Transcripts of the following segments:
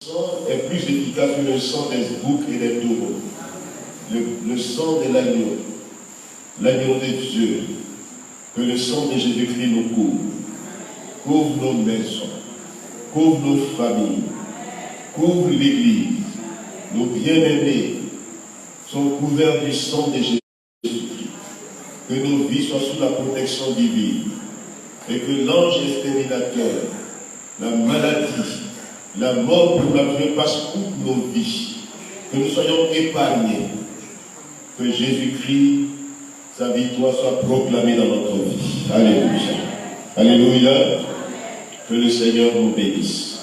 sang est plus efficace que le sang des boucs et des taureaux. Le sang de l'agneau de Dieu, que le sang de Jésus-Christ nous couvre nos maisons, couvre nos familles, couvre l'Église. Nos bien-aimés sont couverts du sang de Jésus-Christ. Que nos vies soient sous la protection divine et que l'ange exterminateur, la maladie, la mort pour la Dieu passe toutes nos vies, que nous soyons épargnés, que Jésus-Christ, sa victoire soit proclamée dans notre vie. Alléluia. Alléluia. Que le Seigneur nous bénisse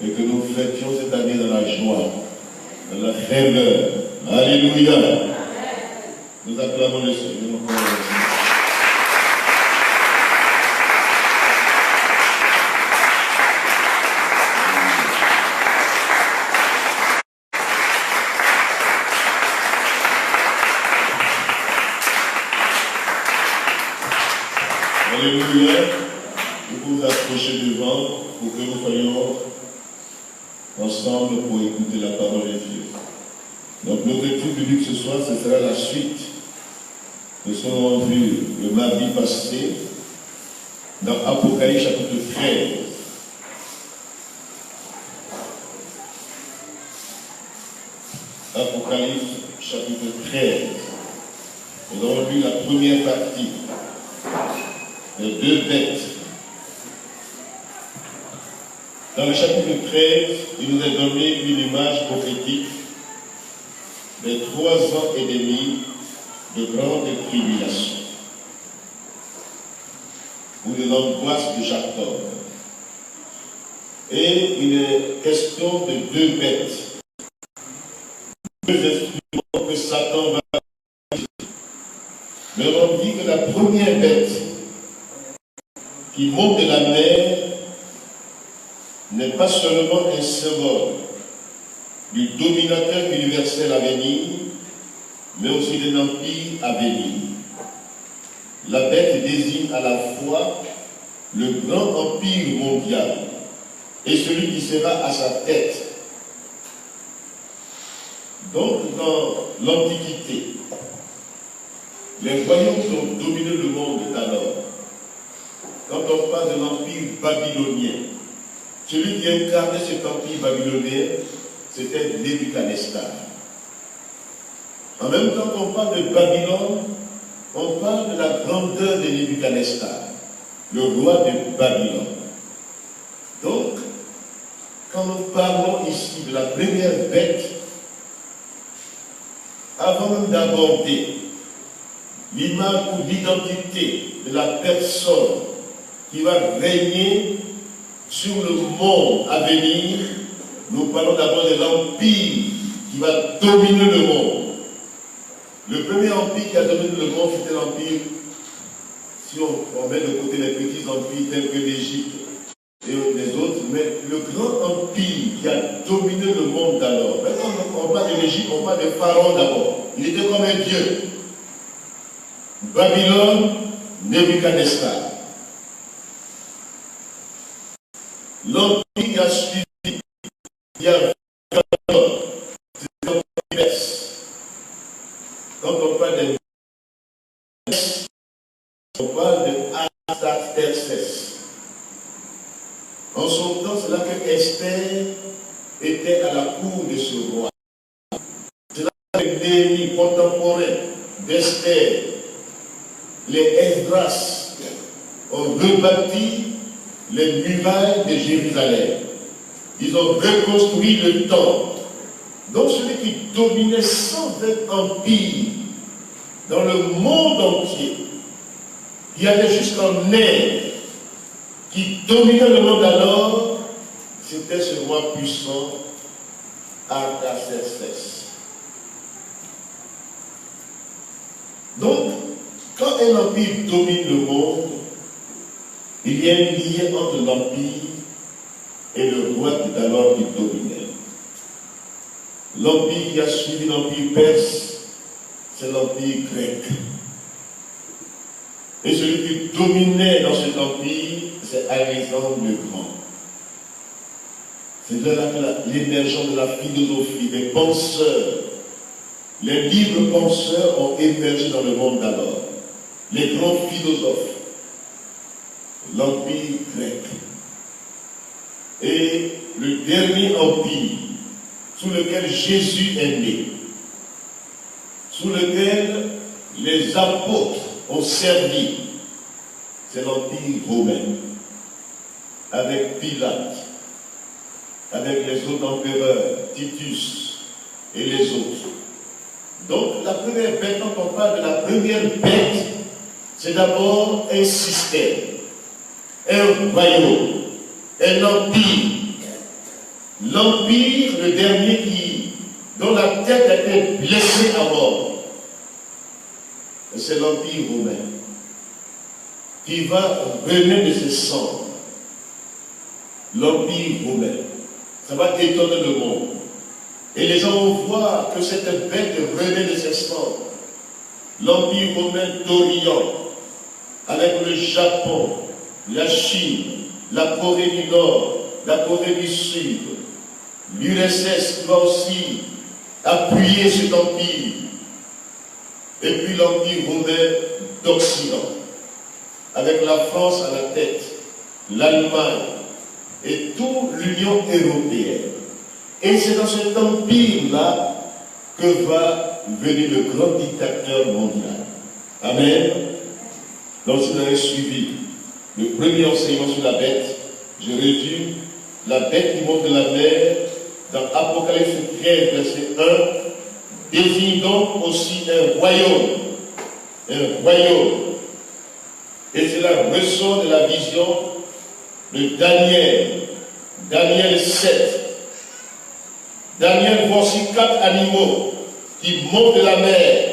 et que nous fêtions cette année dans la joie, dans la ferveur. Alléluia. Nous acclamons le Seigneur. Alléluia. Vous vous approchez devant pour que nous soyons ensemble pour écouter la parole de Dieu. Donc notre étude biblique ce soir, ce sera la suite de ce qu'on a vu le mardi passé dans Apocalypse chapitre 13. Apocalypse chapitre 13. Nous avons vu la première partie. Les deux bêtes. Dans le chapitre 13, il nous est donné une image prophétique des 3 ans et demi de grande tribulation ou de l'angoisse de Jacob. Et il est question de 2 bêtes, 2 instruments que Satan va utiliser. Mais on dit que la première bête qui monte de la mer n'est pas seulement un symbole du dominateur universel à venir, mais aussi d'un empire à venir. La bête désigne à la fois le grand empire mondial et celui qui sera à sa tête. Donc, dans l'Antiquité, les royaumes qui ont dominé le monde alors, quand on parle de l'empire babylonien, celui qui incarnait cet empire babylonien, c'était Nebuchadnezzar. En même temps qu'on parle de Babylone, on parle de la grandeur de Nebuchadnezzar, le roi de Babylone. Donc, quand nous parlons ici de la première bête, avant même d'aborder l'image ou l'identité de la personne qui va régner sur le monde à venir, nous parlons d'abord de l'empire qui va dominer le monde. Le premier empire qui a dominé le monde, c'était l'empire, si on met de côté les petits empires tels que l'Égypte et les autres, mais le grand empire qui a dominé le monde d'alors. Quand on parle de l'Égypte, on parle de Pharaon d'abord. Il était comme un dieu. Babylone, Nebuchadnezzar. L'empire qui a suivi, il y a Babylone, c'est l'empire perse. Quand on parle de Perse, on parle de Artaxerxès. En son temps, c'est là que Esther était à la cour de ce roi. C'est là que Néhémie, contemporain d'Esther, les Esdras, ont rebâti les murailles de Jérusalem. Ils ont reconstruit le temple. Donc celui qui dominait sans être empire dans le monde entier, qui allait jusqu'en Inde, qui dominait le monde alors, c'était ce roi puissant, Artaxerxès. Donc, quand un empire domine le monde, il y a un lien entre l'empire et le roi qui alors qui dominait. L'empire qui a suivi l'empire perse, c'est l'empire grec. Et celui qui dominait dans cet empire, c'est Alexandre le Grand. C'est là l'émergence de la philosophie, des penseurs. Les libres penseurs ont émergé dans le monde d'alors. Les grands philosophes, l'empire grec. Et le dernier empire sous lequel Jésus est né, sous lequel les apôtres ont servi, c'est l'empire romain, avec Pilate, avec les autres empereurs, Titus et les autres. Donc la première bête, quand on parle de la première bête, c'est d'abord un système, un royaume, un empire. L'empire, le dernier dont la tête a été blessée à mort, c'est l'empire romain, qui va renaître de ses cendres. L'empire romain, ça va étonner le monde. Et les gens vont voir que cette bête renaît de ses cendres. L'empire romain d'Orient, avec le Japon, la Chine, la Corée du Nord, la Corée du Sud, l'URSS va aussi appuyer cet empire. Et puis l'empire romain d'Occident, avec la France à la tête, l'Allemagne et toute l'Union européenne. Et c'est dans cet empire-là que va venir le grand dictateur mondial. Amen. Donc si vous avez suivi le premier enseignement sur la bête, je résume: la bête qui monte de la mer, dans Apocalypse 13, verset 1, désigne donc aussi un royaume. Un royaume. Et cela ressort de la vision de Daniel. Daniel 7. Daniel voit aussi 4 animaux qui montent de la mer: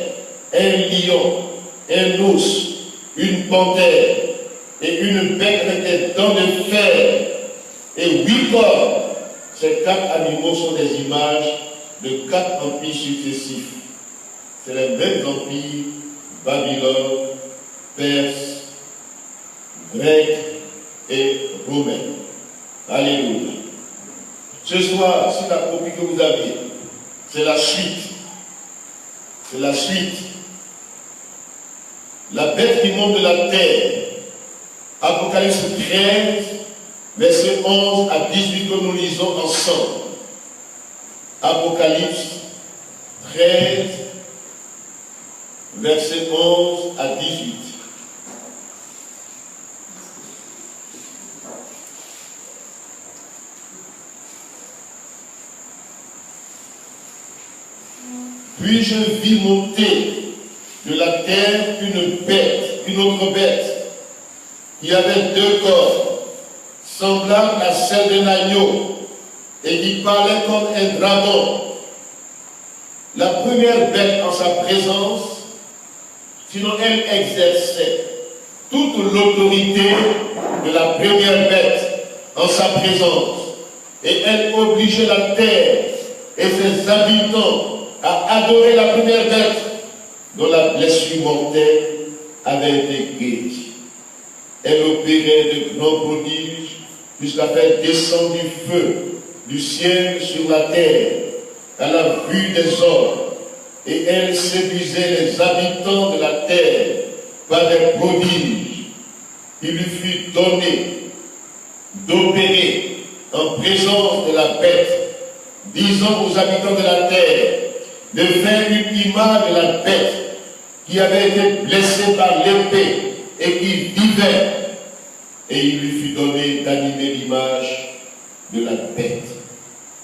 un lion, un ours, une panthère et une bête avec des dents de fer et 8 corps. Ces 4 animaux sont des images de 4 empires successifs. C'est les mêmes empires: Babylone, Perse, grec et romain. Alléluia. Ce soir, si la copie que vous aviez, c'est la suite. C'est la suite. La bête qui monte de la terre. Apocalypse 13, verset 11 à 18 que nous lisons ensemble. Apocalypse 13, verset 11 à 18. Puis je vis monter de la terre une bête, une autre bête, qui avait 2 corps, semblables à celle d'un agneau, et qui parlait comme un dragon. La première bête en sa présence, sinon elle exerçait toute l'autorité de la première bête en sa présence, et elle obligeait la terre et ses habitants à adorer la première bête dont la blessure mortelle avait été guérie. Elle opérait de grands prodiges jusqu'à faire descendre du feu du ciel sur la terre à la vue des hommes, et elle séduisait les habitants de la terre par des prodiges. Il lui fut donné d'opérer en présence de la bête, disant aux habitants de la terre de faire une image de la bête qui avait été blessée par l'épée et qui vivait. Et il lui fut donné d'animer l'image de la bête,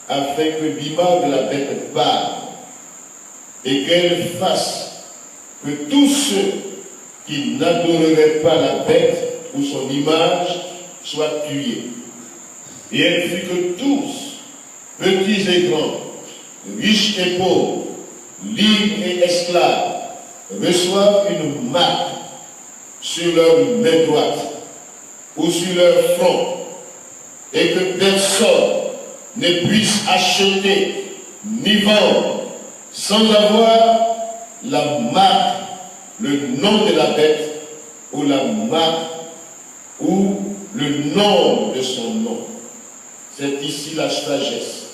afin que l'image de la bête parle et qu'elle fasse que tous ceux qui n'adoreraient pas la bête ou son image soient tués. Et elle fit que tous, petits et grands, riches et pauvres, libres et esclaves, reçoivent une marque sur leur main droite ou sur leur front, et que personne ne puisse acheter ni vendre sans avoir la marque, le nom de la bête ou la marque ou le nom de son nom. C'est ici la sagesse,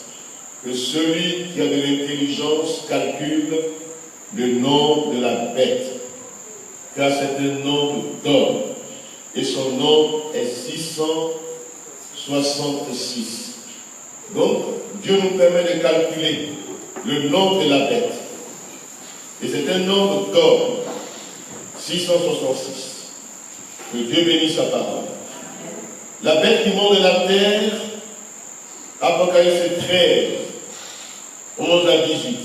que celui qui a de l'intelligence calcule le nombre de la bête, car c'est un nombre d'hommes, et son nombre est 666. Donc, Dieu nous permet de calculer le nombre de la bête. Et c'est un nombre d'hommes, 666. Que Dieu bénisse sa parole. La bête qui monte de la terre, Apocalypse 13, 11 à 18.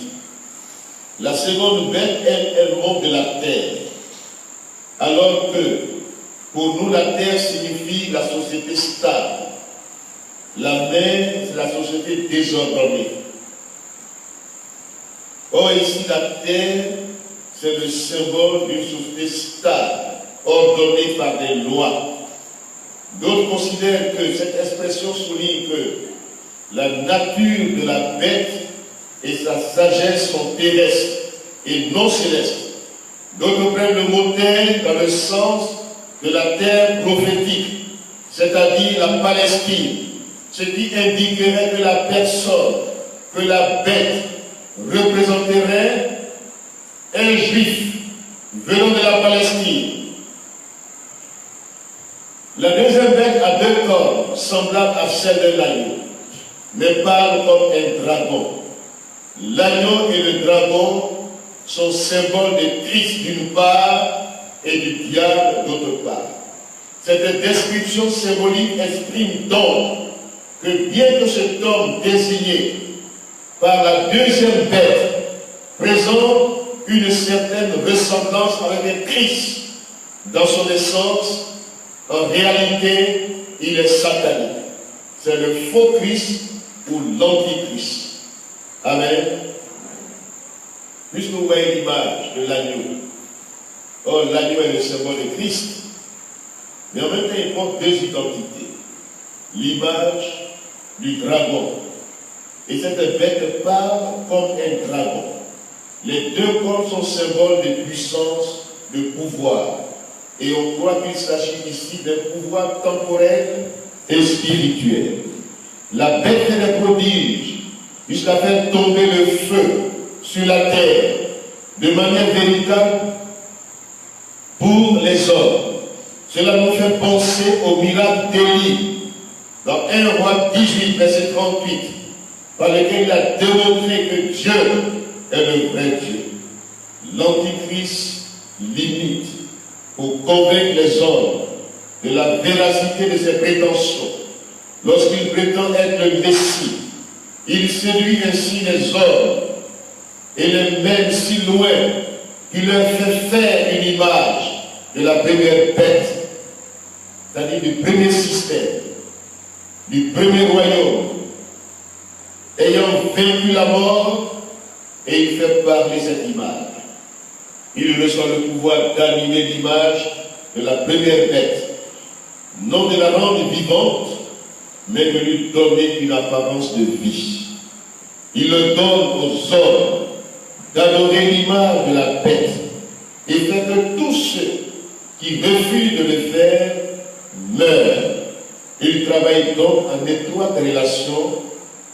La seconde bête, elle monte de la terre. Alors que, pour nous, la terre signifie la société stable. La mer, c'est la société désordonnée. Or, ici, la terre, c'est le symbole d'une société stable, ordonnée par des lois. D'autres considèrent que cette expression souligne que la nature de la bête et sa sagesse sont terrestres et non célestes. D'autres prennent le mot terre dans le sens de la terre prophétique, c'est-à-dire la Palestine, ce qui indiquerait que la personne, que la bête représenterait un juif venant de la Palestine. La deuxième bête a deux cornes, semblables à celles de l'agneau, mais parle comme un dragon. L'agneau et le dragon sont symboles de Christ d'une part et du diable d'autre part. Cette description symbolique exprime donc que bien que cet homme désigné par la deuxième bête présente une certaine ressemblance avec le Christ dans son essence, en réalité, il est satanique. C'est le faux Christ ou l'antichrist. Amen. Puisque vous voyez l'image de l'agneau. Or, l'agneau est le symbole de Christ. Mais en même temps, il porte deux identités. L'image du dragon. Et cette bête parle comme un dragon. Les deux corps sont symboles de puissance, de pouvoir. Et on croit qu'il s'agit ici d'un pouvoir temporel et spirituel. La bête fait des prodiges jusqu'à faire tomber le feu sur la terre de manière véritable pour les hommes. Cela nous fait penser au miracle d'Élie dans 1 Roi 18, verset 38, par lequel il a démontré que Dieu est le vrai Dieu. L'Antichrist limite pour convaincre les hommes de la véracité de ses prétentions. Lorsqu'il prétend être le Messie, il séduit ainsi les hommes et les mène si loin qu'il leur fait faire une image de la première bête, c'est-à-dire du premier système, du premier royaume, ayant vaincu la mort, et il fait parler cette image. Il reçoit le pouvoir d'animer l'image de la première bête, non de la rendre vivante, mais de lui donner une apparence de vie. Il le donne aux hommes d'adorer l'image de la bête et fait que tous ceux qui refusent de le faire meurent. Il travaille donc en étroite relation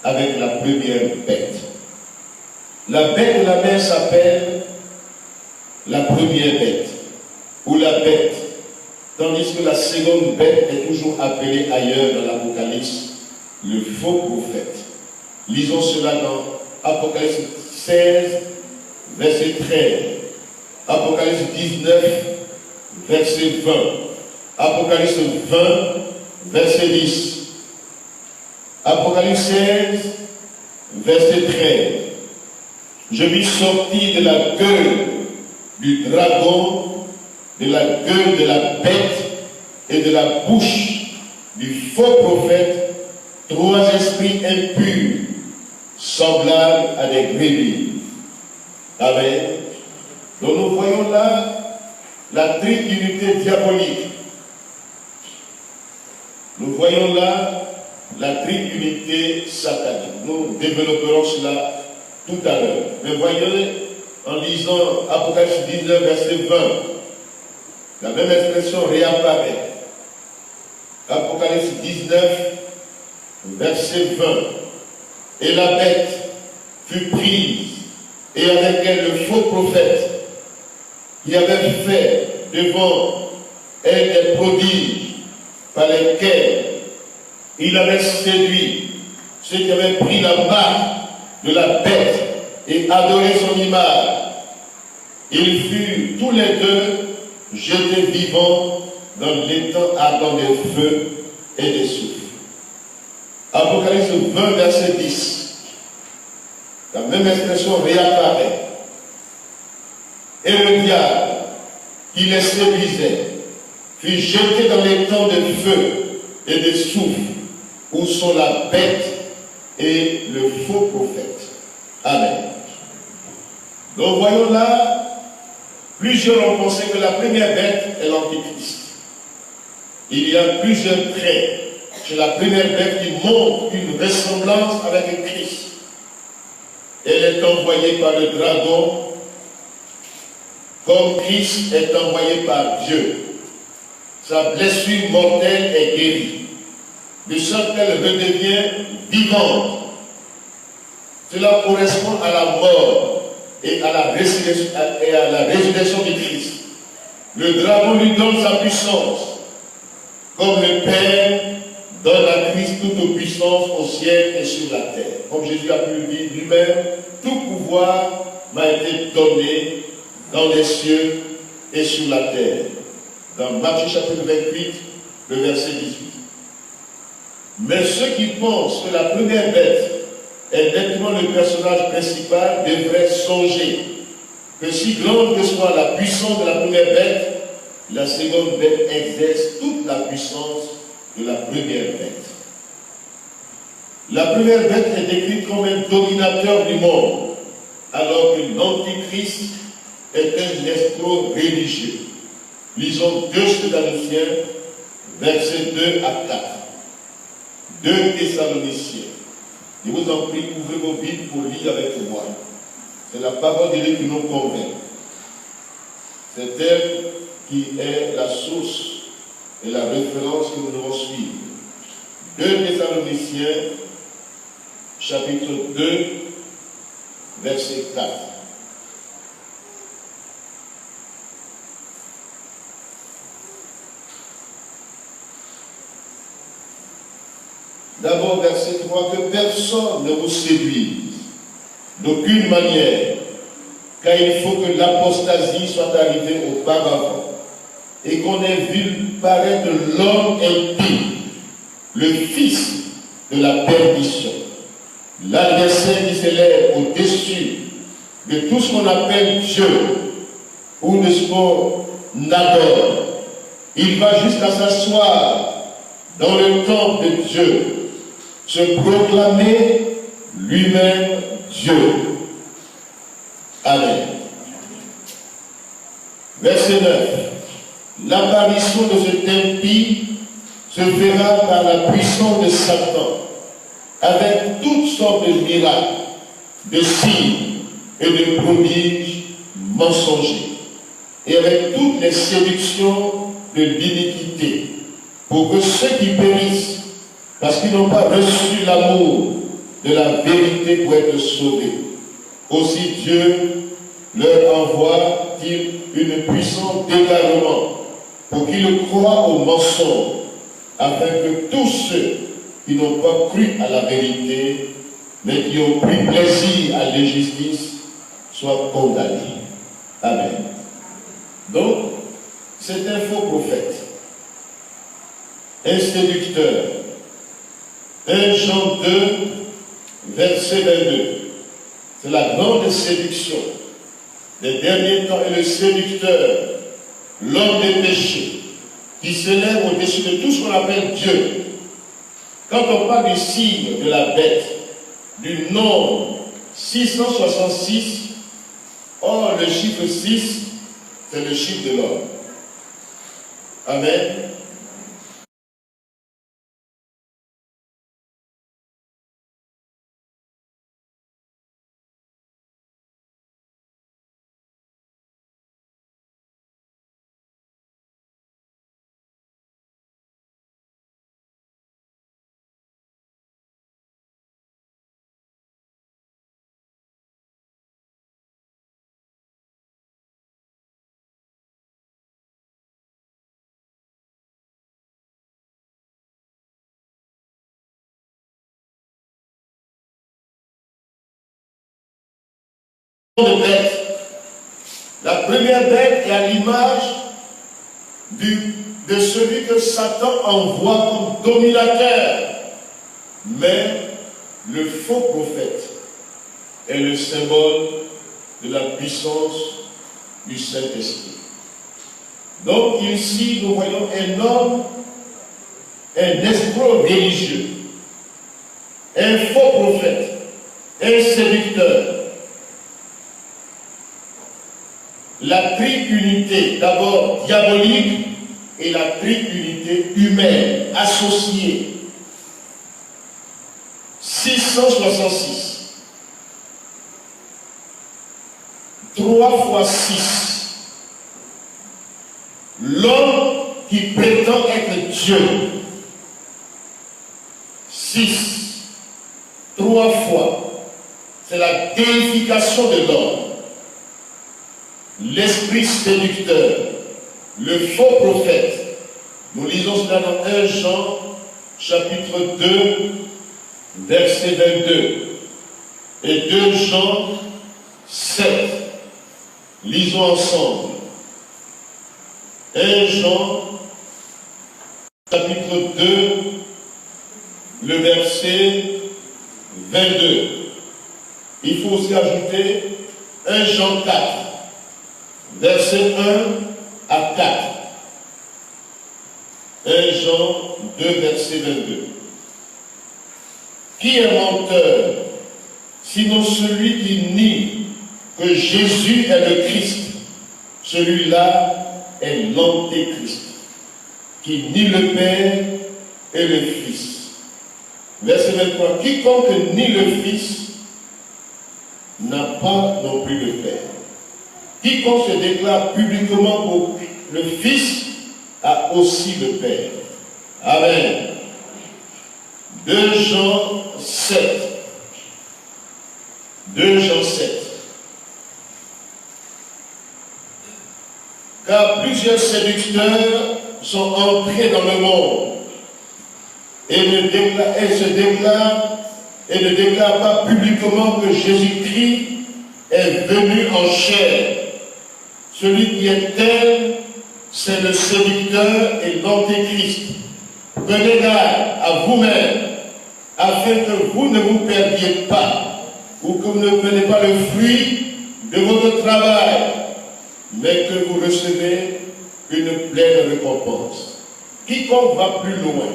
avec la première bête. La bête de la mer s'appelle la première bête, ou la bête, tandis que la seconde bête est toujours appelée ailleurs dans l'Apocalypse, le faux prophète. Lisons cela dans Apocalypse 16, verset 13, Apocalypse 19, verset 20, Apocalypse 20, verset 10, Apocalypse 16, verset 13. Je vis sortir de la gueule du dragon, de la gueule de la bête et de la bouche du faux prophète, trois esprits impurs, semblables à des grenouilles. Amen. Donc nous voyons là la trinité diabolique. Nous voyons là la trinité satanique. Nous développerons cela tout à l'heure. Mais voyez, en lisant Apocalypse 19, verset 20, la même expression réapparaît. Apocalypse 19, Verset 20. Et la bête fut prise, et avec elle le faux prophète, qui avait fait devant elle des prodiges par lesquels il avait séduit ceux qui avaient pris la marque de la bête et adoré son image. Ils furent tous les deux jetés vivants dans l'étang ardent des feux et des souffles. Apocalypse 20, verset 10. La même expression réapparaît. Et le diable qui les séduisait fut jeté dans l'étang de feu et de souffle, où sont la bête et le faux prophète. Amen. Donc voyons là, plusieurs ont pensé que la première bête est l'Antichrist. Il y a plusieurs traits chez la première bête qui montrent une ressemblance avec Christ. Elle est envoyée par le dragon, comme Christ est envoyé par Dieu. Sa blessure mortelle est guérie, de sorte qu'elle redevient vivante. Cela correspond à la mort et à la résurrection de Christ. Le dragon lui donne sa puissance, comme le Père donne à Christ toute puissance au ciel et sur la terre. Comme Jésus a pu le dire lui-même, tout pouvoir m'a été donné dans les cieux et sur la terre. Dans Matthieu chapitre 28, le verset 18. Mais ceux qui pensent que la première bête est nettement le personnage principal devraient songer que si grande que soit la puissance de la première bête, la seconde bête exerce toute la puissance de la première bête. La première bête est décrite comme un dominateur du monde, alors que l'Antichrist est un escroc religieux. Lisons 2 Thessaloniciens, versets 2 à 4. 2 Thessaloniciens. Je vous en prie, ouvrez vos Bibles pour lire avec moi. C'est la parole de Dieu qui nous convainc. C'est elle qui est la source et la référence que nous devons suivre. 2 Thessaloniciens, chapitre 2, verset 4. D'abord, verset 3, que personne ne vous séduise d'aucune manière, car il faut que l'apostasie soit arrivée auparavant, et qu'on ait vu paraître l'homme impie, le fils de la perdition, l'adversaire qui s'élève au-dessus de tout ce qu'on appelle Dieu, ou de ce qu'on adore. Il va jusqu'à s'asseoir dans le temple de Dieu, se proclamer lui-même Dieu. Amen. Verset 9. L'apparition de cet impie se fera par la puissance de Satan, avec toutes sortes de miracles, de signes et de prodiges mensongers, et avec toutes les séductions de l'iniquité, pour que ceux qui périssent, parce qu'ils n'ont pas reçu l'amour de la vérité pour être sauvés, aussi Dieu leur envoie-t-il une puissance d'égarement pour qu'ils croient au mensonge, afin que tous ceux qui n'ont pas cru à la vérité, mais qui ont pris plaisir à l'injustice, soient condamnés. Amen. Donc, c'est un faux prophète, un séducteur. 1 Jean 2, verset 22. C'est la grande séduction des derniers temps et le séducteur, l'homme des péchés, qui s'élève au-dessus de tout ce qu'on appelle Dieu. Quand on parle du signe de la bête, du nombre 666, or le chiffre 6, c'est le chiffre de l'homme. Amen. de bêtes. La première bête est à l'image de celui que Satan envoie comme dominateur. Mais le faux prophète est le symbole de la puissance du Saint-Esprit. Donc ici, nous voyons un homme, un escroc religieux, un faux prophète, un séducteur. La triunité, d'abord diabolique, et la triunité humaine, associée. 666. 3 fois 6. L'homme qui prétend être Dieu. 6. 3 fois. C'est la déification de l'homme. L'esprit séducteur, le faux prophète. Nous lisons cela dans 1 Jean, chapitre 2, verset 22. Et 2 Jean 7. Lisons ensemble. 1 Jean, chapitre 2, le verset 22. Il faut aussi ajouter 1 Jean 4. Verset 1 à 4. 1 Jean 2, verset 22. Qui est menteur, sinon celui qui nie que Jésus est le Christ? Celui-là est l'antéchrist, qui nie le Père et le Fils. Verset 23. Quiconque nie le Fils n'a pas non plus le Père. Quiconque se déclare publiquement pour le Fils a aussi le Père. Amen. 2 Jean 7. 2 Jean 7. Car plusieurs séducteurs sont entrés dans le monde et ne déclarent pas publiquement que Jésus-Christ est venu en chair. Celui qui est tel, c'est le séducteur et l'antéchrist. Prenez garde à vous-même, afin que vous ne vous perdiez pas, ou que vous ne preniez pas le fruit de votre travail, mais que vous recevez une pleine récompense. Quiconque va plus loin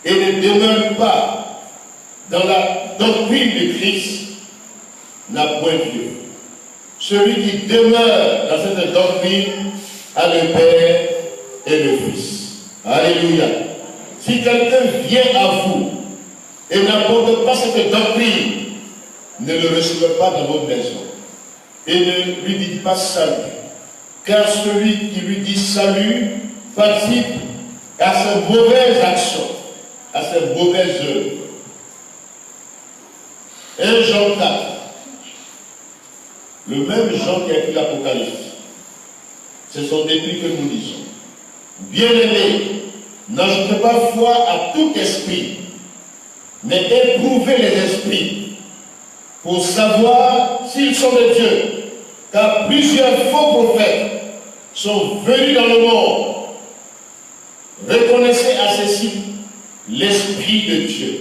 et ne demeure pas dans la doctrine du Christ n'a point Dieu. Celui qui demeure dans cette doctrine a le Père et le Fils. Alléluia. Si quelqu'un vient à vous et n'apporte pas cette doctrine, ne le recevez pas dans votre maison. Et ne lui dites pas salut. Car celui qui lui dit salut participe à ses mauvaises actions, à ses mauvaises œuvres. 1 Jean 4. Le même Jean qui a écrit l'Apocalypse. C'est son début que nous lisons. Bien-aimés, n'ajoutez pas foi à tout esprit, mais éprouvez les esprits pour savoir s'ils sont de Dieu. Car plusieurs faux prophètes sont venus dans le monde. Reconnaissez à ceci l'Esprit de Dieu.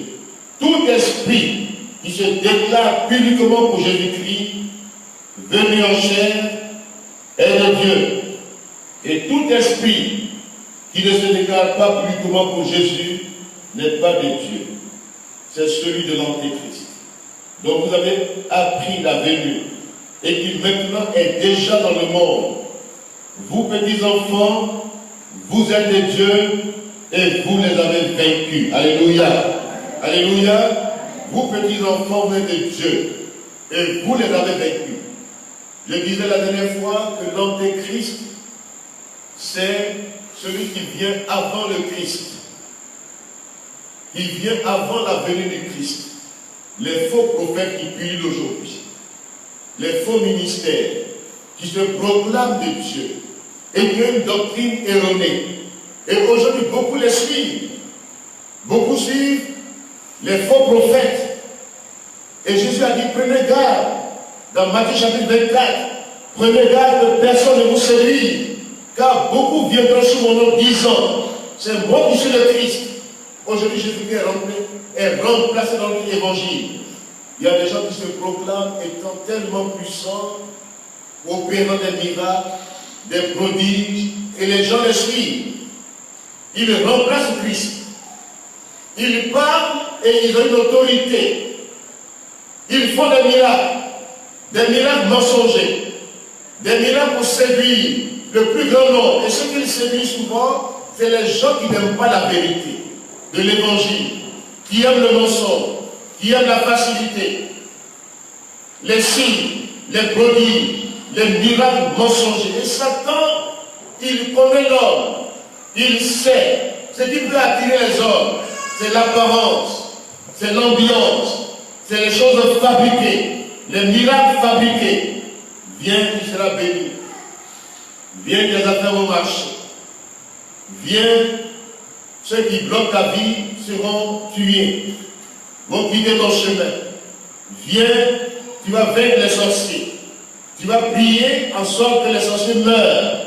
Tout esprit qui se déclare publiquement pour Jésus-Christ, venu en chair, est de Dieu. Et tout esprit qui ne se déclare pas publiquement pour Jésus n'est pas de Dieu. C'est celui de l'Antéchrist. Donc vous avez appris la venue et qui maintenant est déjà dans le monde. Vous, petits enfants, vous êtes de Dieu et vous les avez vaincus. Alléluia. Alléluia. Vous, petits enfants, vous êtes de Dieu et vous les avez vaincus. Je disais la dernière fois que l'Antéchrist, c'est celui qui vient avant le Christ. Il vient avant la venue du Christ. Les faux prophètes qui pullulent aujourd'hui. Les faux ministères qui se proclament de Dieu et qui ont une doctrine erronée. Et aujourd'hui, beaucoup les suivent. Beaucoup suivent les faux prophètes. Et Jésus a dit, prenez garde Dans Matthieu chapitre 24, prenez garde que personne ne vous séduise, car beaucoup viendront sous mon nom disant, c'est moi qui suis le Christ. Aujourd'hui, Jésus-Christ est remplacé dans l'évangile. Il y a des gens qui se proclament étant tellement puissants, opérant des miracles, des prodiges, et les gens les suivent. Ils remplacent Christ. Ils parlent et ils ont une autorité. Ils font des miracles mensongers, des miracles pour séduire le plus grand nombre. Et ce qu'ils séduisent souvent, c'est les gens qui n'aiment pas la vérité de l'évangile, qui aiment le mensonge, qui aiment la facilité, les signes, les prodiges, les miracles mensongers. Et Satan, il connaît l'homme, il sait ce qui peut attirer les hommes. C'est l'apparence, c'est l'ambiance, c'est les choses fabriquées, les miracles fabriqués. Viens, tu seras béni. Viens, tes affaires vont marcher. Viens, ceux qui bloquent ta vie seront tués, vont quitter ton chemin. Viens, tu vas vaincre les sorciers. Tu vas prier en sorte que les sorciers meurent.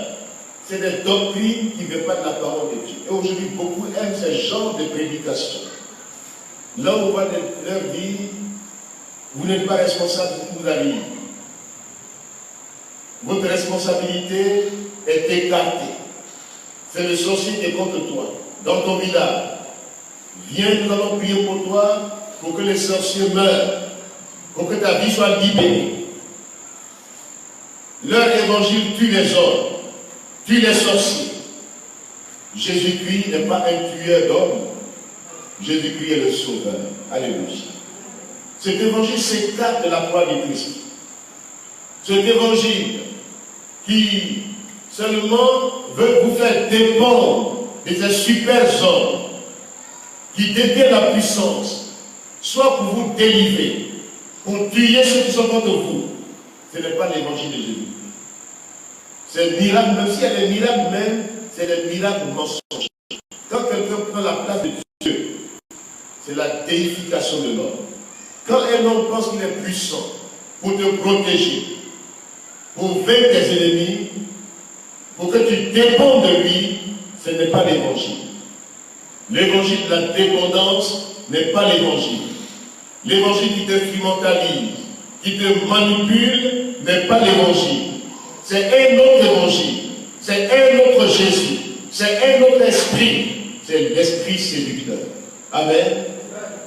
C'est des doctrines qui ne viennent pas de la parole de Dieu. Et aujourd'hui, beaucoup aiment ce genre de prédication. Là où on va leur dire, vous n'êtes pas responsable de ce qui vous arrive. Votre responsabilité est écartée. C'est le sorcier qui est contre toi, dans ton village. Viens, nous allons prier pour toi, pour que les sorciers meurent, pour que ta vie soit libérée. Leur évangile tue les hommes, tue les sorciers. Jésus-Christ n'est pas un tueur d'hommes. Jésus-Christ est le sauveur. Alléluia. Cet évangile s'écarte de la croix du Christ. Cet évangile qui seulement veut vous faire dépendre de ces super hommes qui détiennent la puissance, soit pour vous délivrer, pour tuer ceux qui sont contre vous. Ce n'est pas l'évangile de Jésus. C'est miracle, même s'il y a des miracles même, c'est des miracles mensongers. Quand quelqu'un prend la place de Dieu, c'est la déification de l'homme. Quand un homme pense qu'il est puissant pour te protéger, pour vaincre tes ennemis, pour que tu dépendes de lui, ce n'est pas l'évangile. L'évangile de la dépendance n'est pas l'évangile. L'évangile qui t'instrumentalise, qui te manipule, n'est pas l'évangile. C'est un autre évangile. C'est un autre Jésus. C'est un autre esprit. C'est l'esprit séducteur. Amen.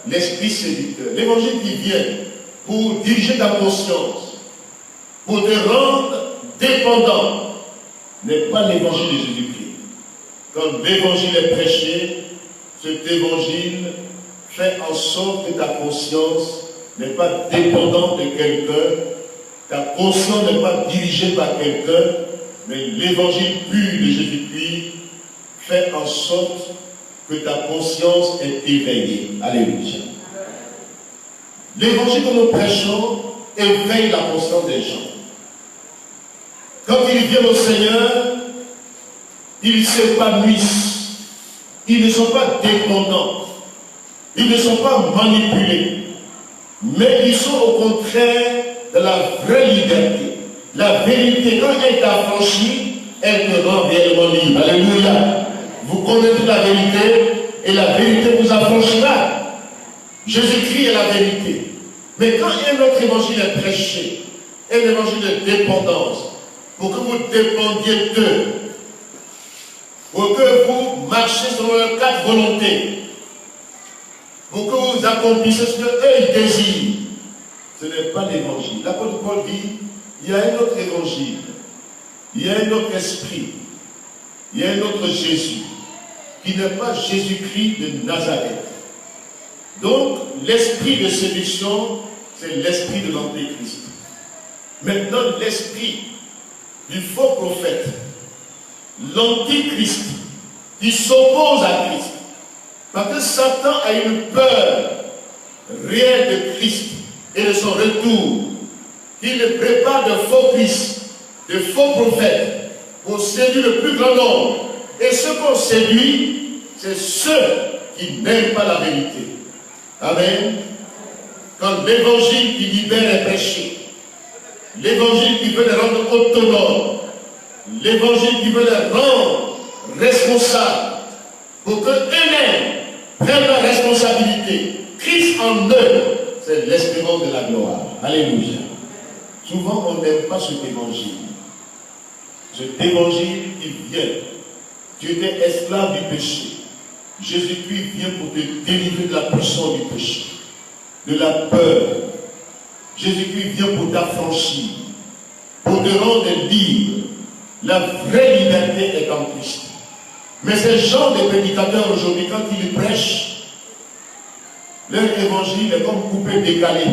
L'esprit séducteur. L'évangile qui vient pour diriger ta conscience, pour te rendre dépendant, n'est pas l'évangile de Jésus-Christ. Quand l'évangile est prêché, cet évangile fait en sorte que ta conscience n'est pas dépendante de quelqu'un, ta conscience n'est pas dirigée par quelqu'un, mais l'évangile pur de Jésus-Christ fait en sorte que ta conscience est éveillée. Alléluia. L'évangile que nous prêchons éveille la conscience des gens. Quand ils viennent au Seigneur, ils s'épanouissent. Ils ne sont pas dépendants. Ils ne sont pas manipulés. Mais ils sont au contraire de la vraie liberté. La vérité, quand elle t'a affranchi, elle te rend réellement libre. Alléluia. Vous connaissez la vérité et la vérité vous affranchira. Jésus-Christ est la vérité. Mais quand un autre évangile est prêché, un évangile de dépendance, pour que vous dépendiez d'eux, pour que vous marchiez selon leurs quatre volontés, pour que vous accomplissiez ce qu'eux ils désirent, ce n'est pas l'évangile. L'apôtre Paul dit, il y a un autre évangile, il y a un autre esprit, il y a un autre Jésus, qui n'est pas Jésus-Christ de Nazareth. Donc, l'esprit de séduction, c'est l'esprit de l'antéchrist. Maintenant, l'esprit du faux prophète, l'antichrist, qui s'oppose à Christ. Parce que Satan a une peur réelle de Christ et de son retour. Il prépare de faux Christ, de faux prophètes, pour séduire le plus grand nombre. Et ceux qu'on séduit, c'est ceux qui n'aiment pas la vérité. Amen. Quand l'évangile qui libère est prêché, L'évangile qui veut les rendre autonomes. L'évangile qui veut les rendre responsables pour qu'eux-mêmes prennent leur responsabilité. Christ en eux, c'est l'espérance de la gloire. Alléluia. Souvent, on n'aime pas cet évangile. Cet évangile, il vient. Tu étais esclave du péché. Jésus-Christ vient pour te délivrer de la puissance du péché, de la peur. Jésus-Christ vient pour t'affranchir, pour te rendre libre. La vraie liberté est en Christ. Mais ces gens de prédicateurs aujourd'hui, quand ils prêchent, leur évangile est comme coupé, décalé.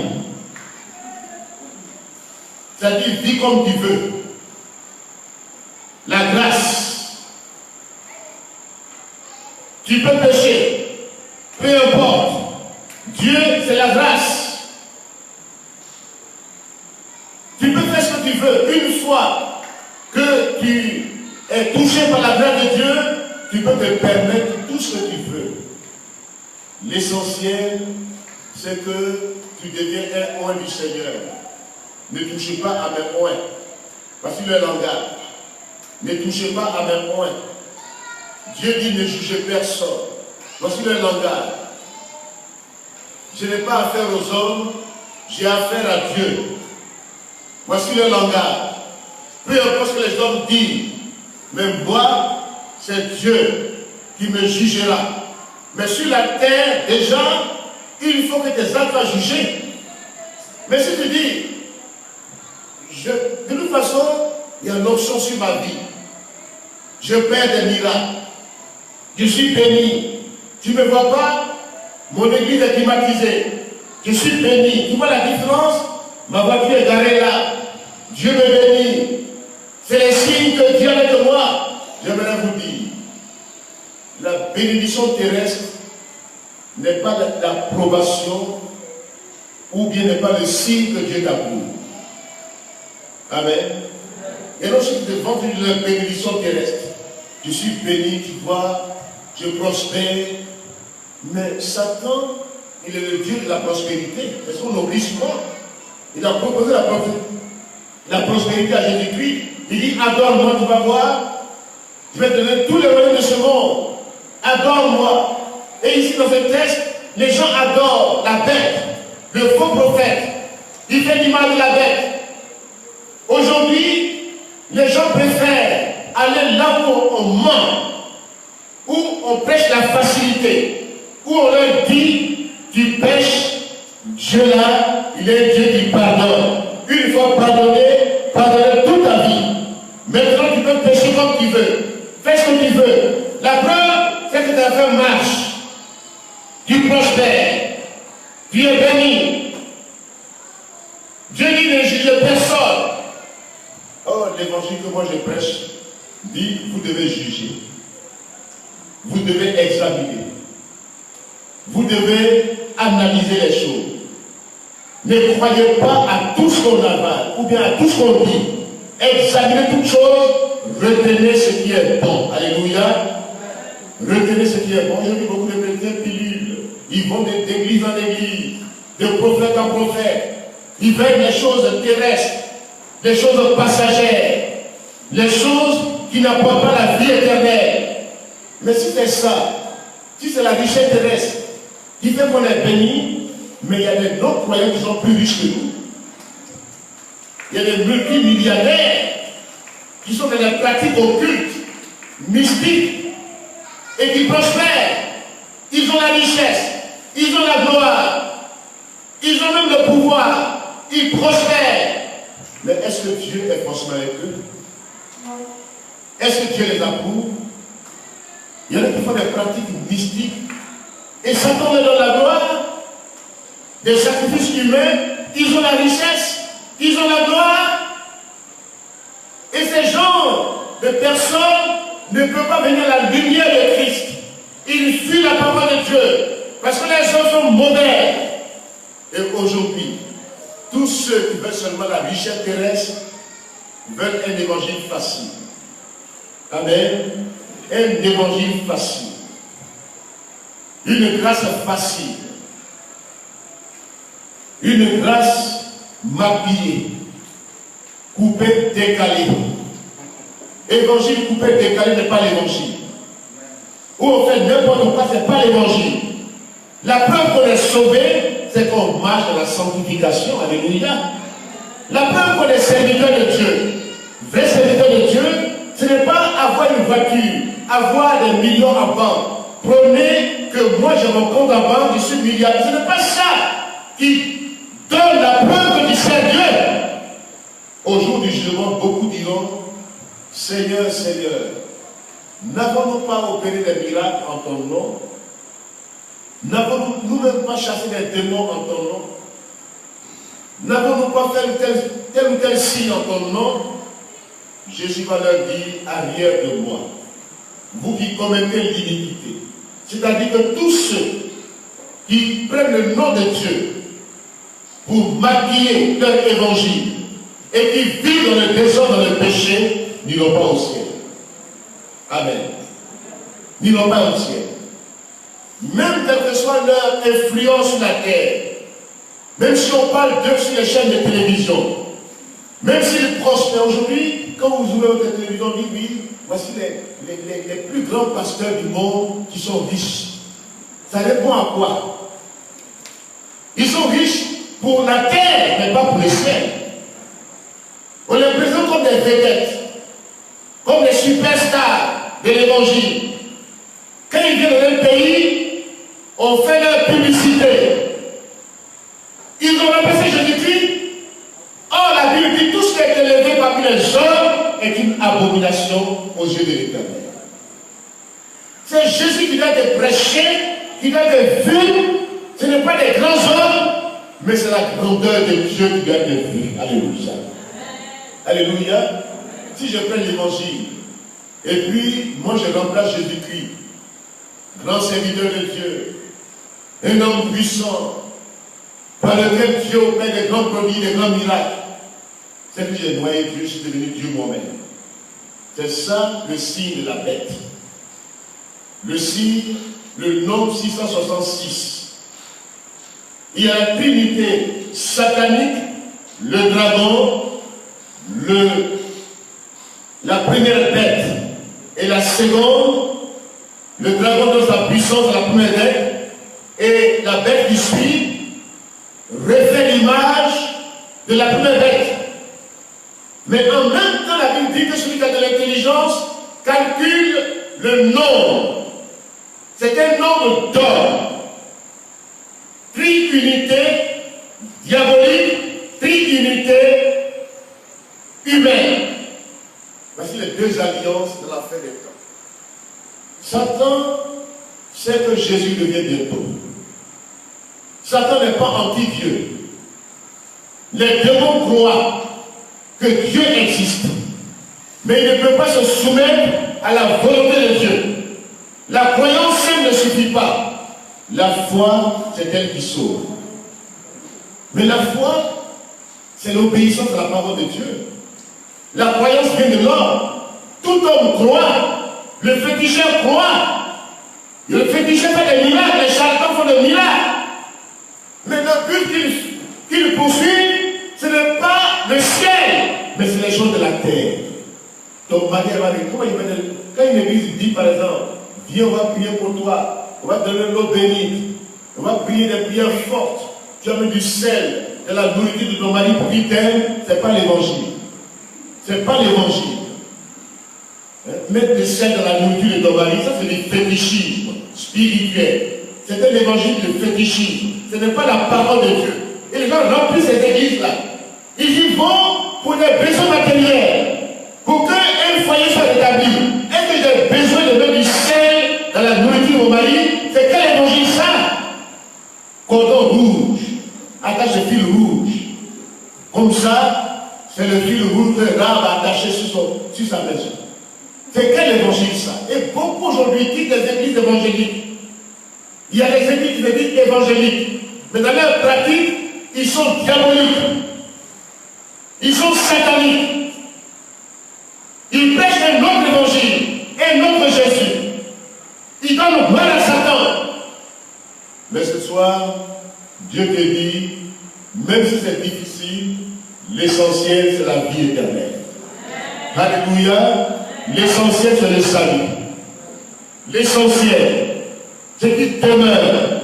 C'est-à-dire, vis comme tu veux. La grâce. Tu peux pécher. Peu importe. Dieu, c'est la grâce. Tu peux faire ce que tu veux. Une fois que tu es touché par la grâce de Dieu, tu peux te permettre tout ce que tu veux. L'essentiel, c'est que tu deviens un oint du Seigneur. Ne touchez pas à mes oints. Voici le langage. Ne touchez pas à mes oints. Dieu dit ne jugez personne. Voici le langage. Je n'ai pas affaire aux hommes, j'ai affaire à Dieu. Voici le langage. Peu importe ce que les hommes disent, mais moi, c'est Dieu qui me jugera. Mais sur la terre, déjà, il faut que tes actes soient jugés. Mais si tu dis, de toute façon, il y a une option sur ma vie. Je perds des miracles. Je suis béni. Tu ne me vois pas? Mon église est climatisée. Je suis béni. Tu vois la différence? Ma voiture est garée là. Dieu me bénit. C'est les signes que Dieu est de moi. J'aimerais vous dire, la bénédiction terrestre n'est pas l'approbation ou bien n'est pas le signe que Dieu t'approuve. Amen. Et non, c'est devant la bénédiction terrestre. Je suis béni, tu vois, je prospère. Mais Satan, il est le Dieu de la prospérité. C'est son obligement. Il a proposé la prospérité à Jésus-Christ. Il dit, adore-moi, tu vas voir. Je vais te donner tous les moyens de ce monde. Adore-moi. Et ici, dans ce texte, les gens adorent la bête, le faux prophète. Il fait l'image de la bête. Aujourd'hui, les gens préfèrent aller là où on ment, où on prêche la facilité, où on leur dit, tu pêches, Dieu là, il est Dieu qui pardonne. Une fois pardonné, pardonne toute ta vie. Maintenant, tu peux pécher comme tu veux. Fais ce que tu veux. La preuve, c'est que ta affaire marche. Tu prospères. Tu es béni. Dieu dit ne juge personne. Oh, l'évangile que moi je prêche dit, vous devez juger. Vous devez examiner. Vous devez analyser les choses. Ne croyez pas à tout ce qu'on avale, ou bien à tout ce qu'on dit. Examinez toutes choses, retenez ce qui est bon. Alléluia. Retenez ce qui est bon. J'ai vu beaucoup de chrétiens pilules. Ils vont d'église en église, de prophète en prophète. Ils veulent les choses terrestres, les choses passagères, les choses qui n'apportent pas la vie éternelle. Mais si c'est ça, si c'est la richesse terrestre qui fait qu'on est béni, mais il y a des non-croyants qui sont plus riches que nous. Il y a des multimillionnaires qui sont dans des pratiques occultes, mystiques, et qui prospèrent. Ils ont la richesse, ils ont la gloire, ils ont même le pouvoir, ils prospèrent. Mais est-ce que Dieu est forcément avec eux? Est-ce que Dieu les approuve? Il y en a qui font des pratiques mystiques, et Satan leur donne la gloire, des sacrifices humains, ils ont la richesse, ils ont la gloire. Et ces genres de personnes ne peuvent pas venir à la lumière de Christ. Ils fuient la parole de Dieu. Parce que les gens sont mauvais. Et aujourd'hui, tous ceux qui veulent seulement la richesse terrestre veulent un évangile facile. Amen. Un évangile facile. Une grâce facile. Une grâce maquillée. coupé, décalé. Évangile coupé, décalé n'est pas l'évangile. Ou on fait n'importe quoi, ce n'est pas l'évangile. La preuve qu'on est sauvé, c'est qu'on marche dans la sanctification. Alléluia. La preuve qu'on est serviteur de Dieu, vrai serviteur de Dieu, ce n'est pas avoir une voiture, avoir des millions à banque. Prenez que moi j'ai mon compte à banque, je suis milliardaire. Ce n'est pas ça qui donne la preuve que tu sers Dieu. Au jour du jugement, beaucoup diront, Seigneur, Seigneur, n'avons-nous pas opéré des miracles en ton nom? N'avons-nous nous-mêmes pas chassé des démons en ton nom? N'avons-nous pas fait tel ou tel signe en ton nom? Jésus va leur dire, arrière de moi, vous qui commettez l'iniquité. C'est-à-dire que tous ceux qui prennent le nom de Dieu pour maquiller leur évangile et qui vivent dans le désordre, dans le péché, n'iront pas au ciel. Amen. N'iront pas au ciel. Même quelle que soit leur influence sur la terre, même si on parle d'eux sur les chaînes de télévision, même s'ils prospèrent aujourd'hui, quand vous ouvrez votre télévision, on dit oui, voici les plus grands pasteurs du monde qui sont riches. Ça répond à quoi? Ils sont riches pour la terre, mais pas pour le ciel. On les présente comme des vedettes, comme des superstars de l'évangile. Quand ils viennent dans un pays, on fait leur publicité. Ils ont remplacé Jésus-Christ. Or, la Bible dit tout ce qui est élevé parmi les hommes est une abomination aux yeux de l'Éternel. C'est Jésus qui doit être prêché, qui doit être vu. Ce n'est pas des grands hommes, mais c'est la grandeur de Dieu qui doit être vue. Alléluia. Alléluia. Si je prends l'évangile, et puis moi je remplace Jésus-Christ, grand serviteur de Dieu, un homme puissant, par lequel Dieu opère des grands prodiges, des grands miracles, c'est que j'ai noyé Dieu, je suis devenu Dieu moi-même. C'est ça le signe de la bête. Le signe, le nombre 666. Il y a la trinité satanique, le dragon, la première bête et la seconde, le dragon dans sa puissance, la première bête, et la bête qui suit refait l'image de la première bête. Mais en même temps, la Bible dit que celui qui a de l'intelligence calcule le nombre. C'est un nombre d'hommes. Triunité diabolique, triunité humaine. Voici les deux alliances de la fin des temps. Satan sait que Jésus devient bientôt. Satan n'est pas anti-Dieu. Les démons croient que Dieu existe. Mais il ne peut pas se soumettre à la volonté de Dieu. La croyance seule ne suffit pas. La foi, c'est elle qui sauve. Mais la foi, c'est l'obéissance à la parole de Dieu. La croyance vient de l'homme. Tout homme croit. Le féticheur croit. Le féticheur fait des miracles. Les charlatans font des miracles. Mais le but qu'il poursuit, ce n'est pas le ciel, mais c'est les choses de la terre. Donc Marie, comment il va dire, quand une église dit par exemple, viens, on va prier pour toi, on va te donner l'eau bénite, on va prier des prières fortes, tu as mis du sel, de la nourriture de ton mari pour qu'il t'aime, ce n'est pas l'évangile. Ce n'est pas l'évangile. Mettre du sel dans la nourriture de ton mari, ça c'est du fétichisme spirituel. C'est un évangile de fétichisme. Ce n'est pas la parole de Dieu. Et les gens remplissent ces églises-là. Ils y vont pour des besoins matériels. Pour qu'un foyer soit établi. Est-ce que j'ai besoin de mettre du sel dans la nourriture de mon mari? C'est quel évangile ça? Cordon rouge. Attache le fil rouge. Comme ça, c'est le fil rouge que Rab a attaché sur sa maison. C'est quel évangile ça? Et beaucoup aujourd'hui quittent les églises évangéliques. Il y a des églises évangéliques. Mais dans leur pratique, ils sont diaboliques. Ils sont sataniques. Ils prêchent un autre évangile, un autre Jésus. Ils donnent gloire à Satan. Mais ce soir, Dieu te dit, même si c'est difficile, L'essentiel, c'est la vie éternelle. Alléluia. L'essentiel, c'est le salut. L'essentiel, c'est qu'il demeure.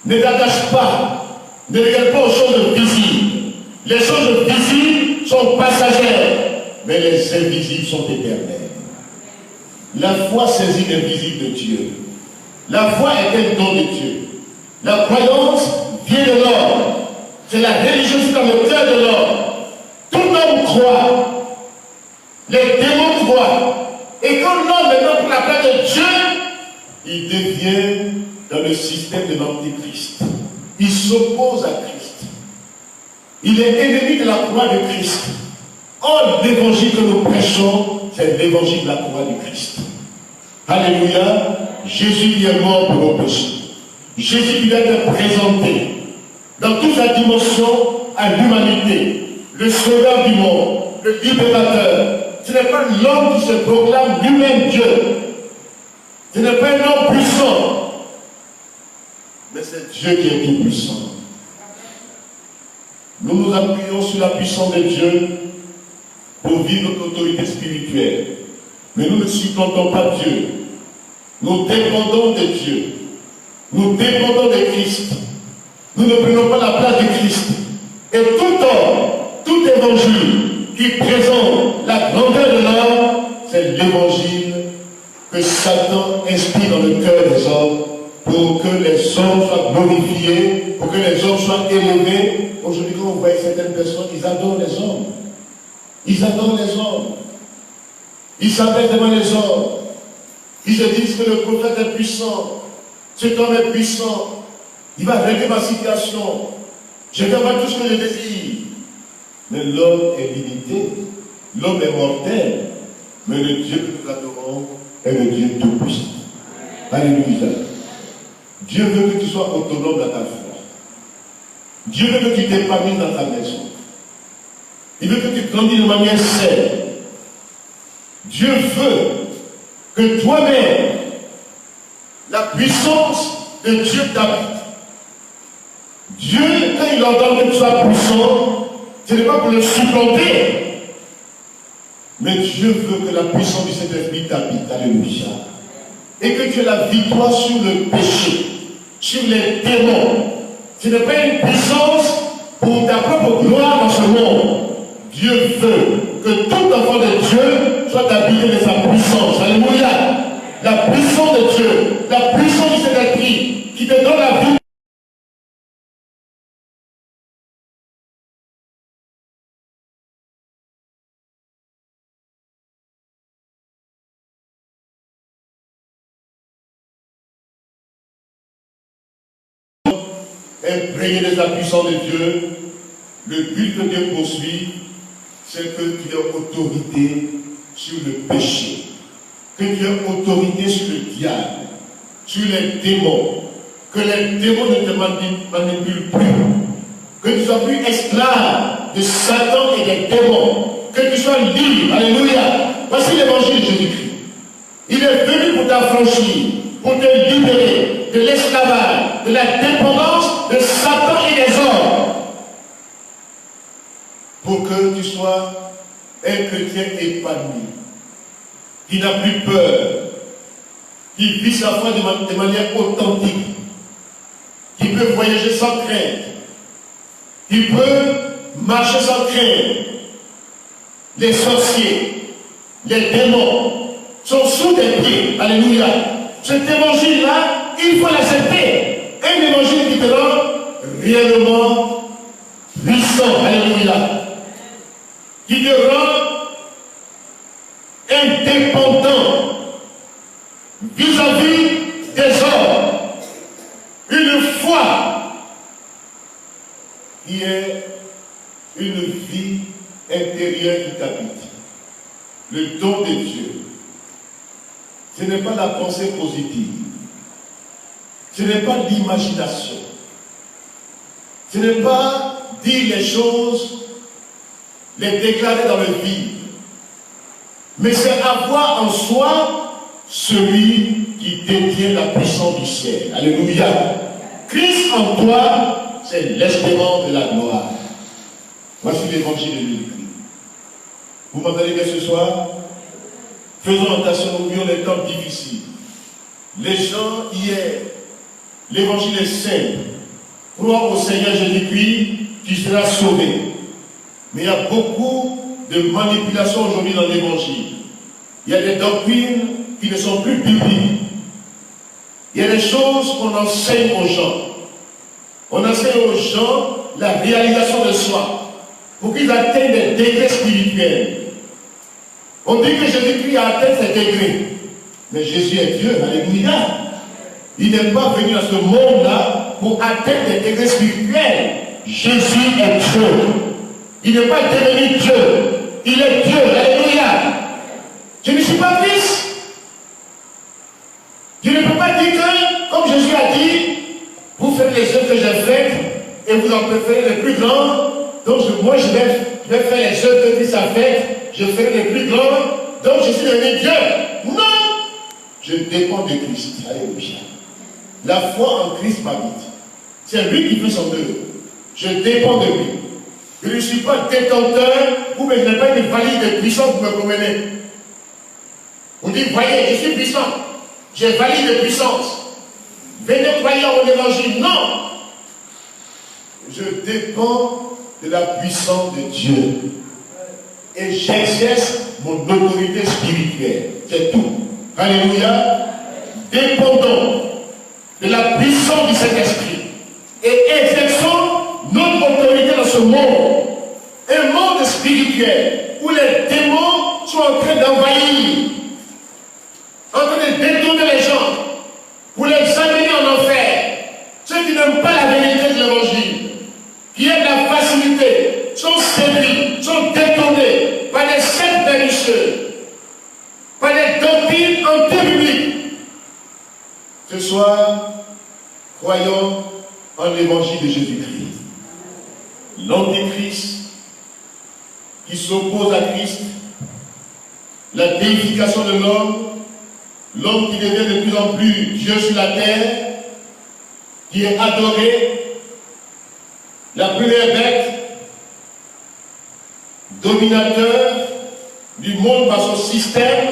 Ne t'attache pas. Ne regarde pas aux choses visibles. Les choses visibles sont passagères, mais les invisibles sont éternelles. La foi saisit l'invisible de Dieu. La foi est un don de Dieu. La croyance vient de l'homme. C'est la religiosité dans le cœur de l'homme. Tout homme croit. Les démons croient. Et quand l'homme est dans la place de Dieu, il devient dans le système de l'Antéchrist. Il s'oppose à Christ. Il est ennemi de la croix de Christ. Or, l'évangile que nous prêchons, c'est l'évangile de la croix de Christ. Alléluia. Jésus est mort pour nos péchés. Jésus lui a été présenté dans toute sa dimension à l'humanité, le sauveur du monde, le libérateur. Ce n'est pas l'homme qui se proclame lui-même Dieu. Ce n'est pas un homme puissant, mais c'est Dieu qui est tout puissant. Nous nous appuyons sur la puissance de Dieu pour vivre notre autorité spirituelle. Mais nous ne supplantons pas Dieu. Nous dépendons de Dieu. Nous dépendons de Christ. Nous ne prenons pas la place de Christ. Et tout homme, tout évangile qui présente la grandeur de l'homme, c'est l'évangile que Satan inspire dans le cœur des hommes pour que les hommes soient glorifiés, pour que les hommes soient élevés. Aujourd'hui, quand vous voyez certaines personnes, ils adorent les hommes. Ils adorent les hommes. Ils s'abaissent devant les hommes. Ils se disent que le prophète est puissant. Cet homme est puissant. Il va régler ma situation. Je vais avoir tout ce que je désire. Mais l'homme est limité. L'homme est mortel. Mais le Dieu que nous adorons est le Dieu tout-puissant. Alléluia. Dieu veut que tu sois autonome dans ta foi. Dieu veut que tu t'épanouisses dans ta maison. Il veut que tu grandisses de manière saine. Dieu veut que toi-même, la puissance de Dieu t'habite. Dieu, quand il ordonne que tu sois puissant, ce n'est pas pour le supplanter. Mais Dieu veut que la puissance du Saint-Esprit t'habite. Alléluia. Et que tu aies la victoire sur le péché, sur les démons. Ce n'est pas une puissance pour ta propre gloire dans ce monde. Dieu veut que tout enfant de Dieu soit habité de sa puissance. Alléluia. La puissance de Dieu, la puissance du Saint-Esprit qui te donne la vie. Imprégné de la puissance de Dieu, le but que Dieu poursuit, c'est que tu aies autorité sur le péché, que tu aies autorité sur le diable, sur les démons, que les démons ne te manipulent plus, que tu ne sois plus esclave de Satan et des démons, que tu sois libre. Alléluia. Voici l'évangile de Jésus-Christ. Il est venu pour t'affranchir, pour te libérer de l'esclavage, de la dépendance de Satan et des hommes, pour que tu sois un chrétien épanoui, qui n'a plus peur, qui vit sa foi de manière authentique, qui peut voyager sans crainte, qui peut marcher sans crainte. Les sorciers, les démons sont sous tes pieds. Alléluia. Cet évangile-là, il faut l'accepter. Un évangile qui te rend réellement puissant. Alléluia. Qui te rend indépendant vis-à-vis des hommes. Une foi qui est une vie intérieure qui t'habite. Le don de Dieu. Ce n'est pas la pensée positive. Ce n'est pas l'imagination. Ce n'est pas dire les choses, les déclarer dans le vide. Mais c'est avoir en soi celui qui détient la puissance du ciel. Alléluia. Christ en toi, c'est l'espérance de la gloire. Voici l'évangile de Jésus-Christ. Vous m'entendez bien ce soir? Faisons attention, nous vivons des temps difficiles. Les gens, hier, l'évangile est simple. Crois au Seigneur Jésus-Christ, tu seras sauvé. Mais il y a beaucoup de manipulations aujourd'hui dans l'évangile. Il y a des doctrines qui ne sont plus bibliques. Il y a des choses qu'on enseigne aux gens. On enseigne aux gens la réalisation de soi pour qu'ils atteignent des degrés spirituels. On dit que Jésus-Christ a atteint ces degrés. Mais Jésus est Dieu, alléluia. Il n'est pas venu dans ce monde-là pour atteindre des degrés spirituels. Jésus est Dieu. Il n'est pas devenu Dieu. Il est Dieu, alléluia. Je ne suis pas fils. Je ne peux pas dire que, comme Jésus a dit, vous faites les œuvres que j'ai faites et vous en préférez les plus grands. Donc moi je vais faire les œuvres que Christ a faites, je ferai les plus grands. Donc je suis devenu Dieu. Non! Je dépends de Christ. Alléluia. La foi en Christ m'habite. C'est lui qui fait son œuvre. Je dépends de lui. Je ne suis pas détenteur ou je n'ai pas une valise de puissance pour me promener. Vous dites, voyez, je suis puissant. J'ai valise de puissance. Venez croire en mon évangile. Non! Je dépends de la puissance de Dieu. Et j'exerce mon autorité spirituelle. C'est tout. Alléluia. Dépendons de la puissance du Saint-Esprit. Et exerçons notre autorité dans ce monde. Un monde spirituel où les démons sont en train d'envahir, en train de détourner les gens pour les amener en enfer. Ceux qui n'aiment pas la vérité de l'évangile, qui aiment la facilité, sont séduits, sont détournés par des sectes pernicieuses, par des doctrines anti-bibliques. Ce soir, croyons en l'évangile de Jésus-Christ. L'antéchrist qui s'oppose à Christ, la déification de l'homme qui devient de plus en plus Dieu sur la terre, qui est adoré, la première bête, dominateur du monde par son système,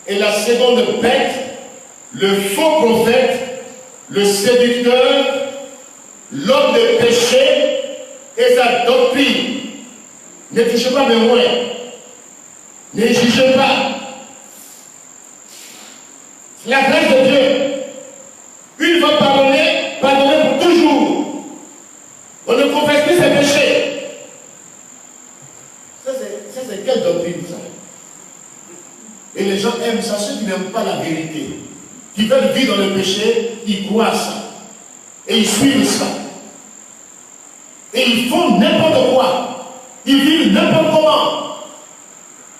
et la seconde bête, le faux prophète, le séducteur, l'homme de péché et sa doctrine. Ne touchez pas mes moyens. Ne jugez pas. La grâce de Dieu, une fois pardonné, pardonné pour toujours. On ne confesse plus ses péchés. Ça c'est quelle doctrine ça? Et les gens aiment ça, ceux qui n'aiment pas la vérité, qui veulent vivre dans le péché, ils croient ça. Et ils suivent ça. Et ils font n'importe quoi. Ils vivent n'importe comment.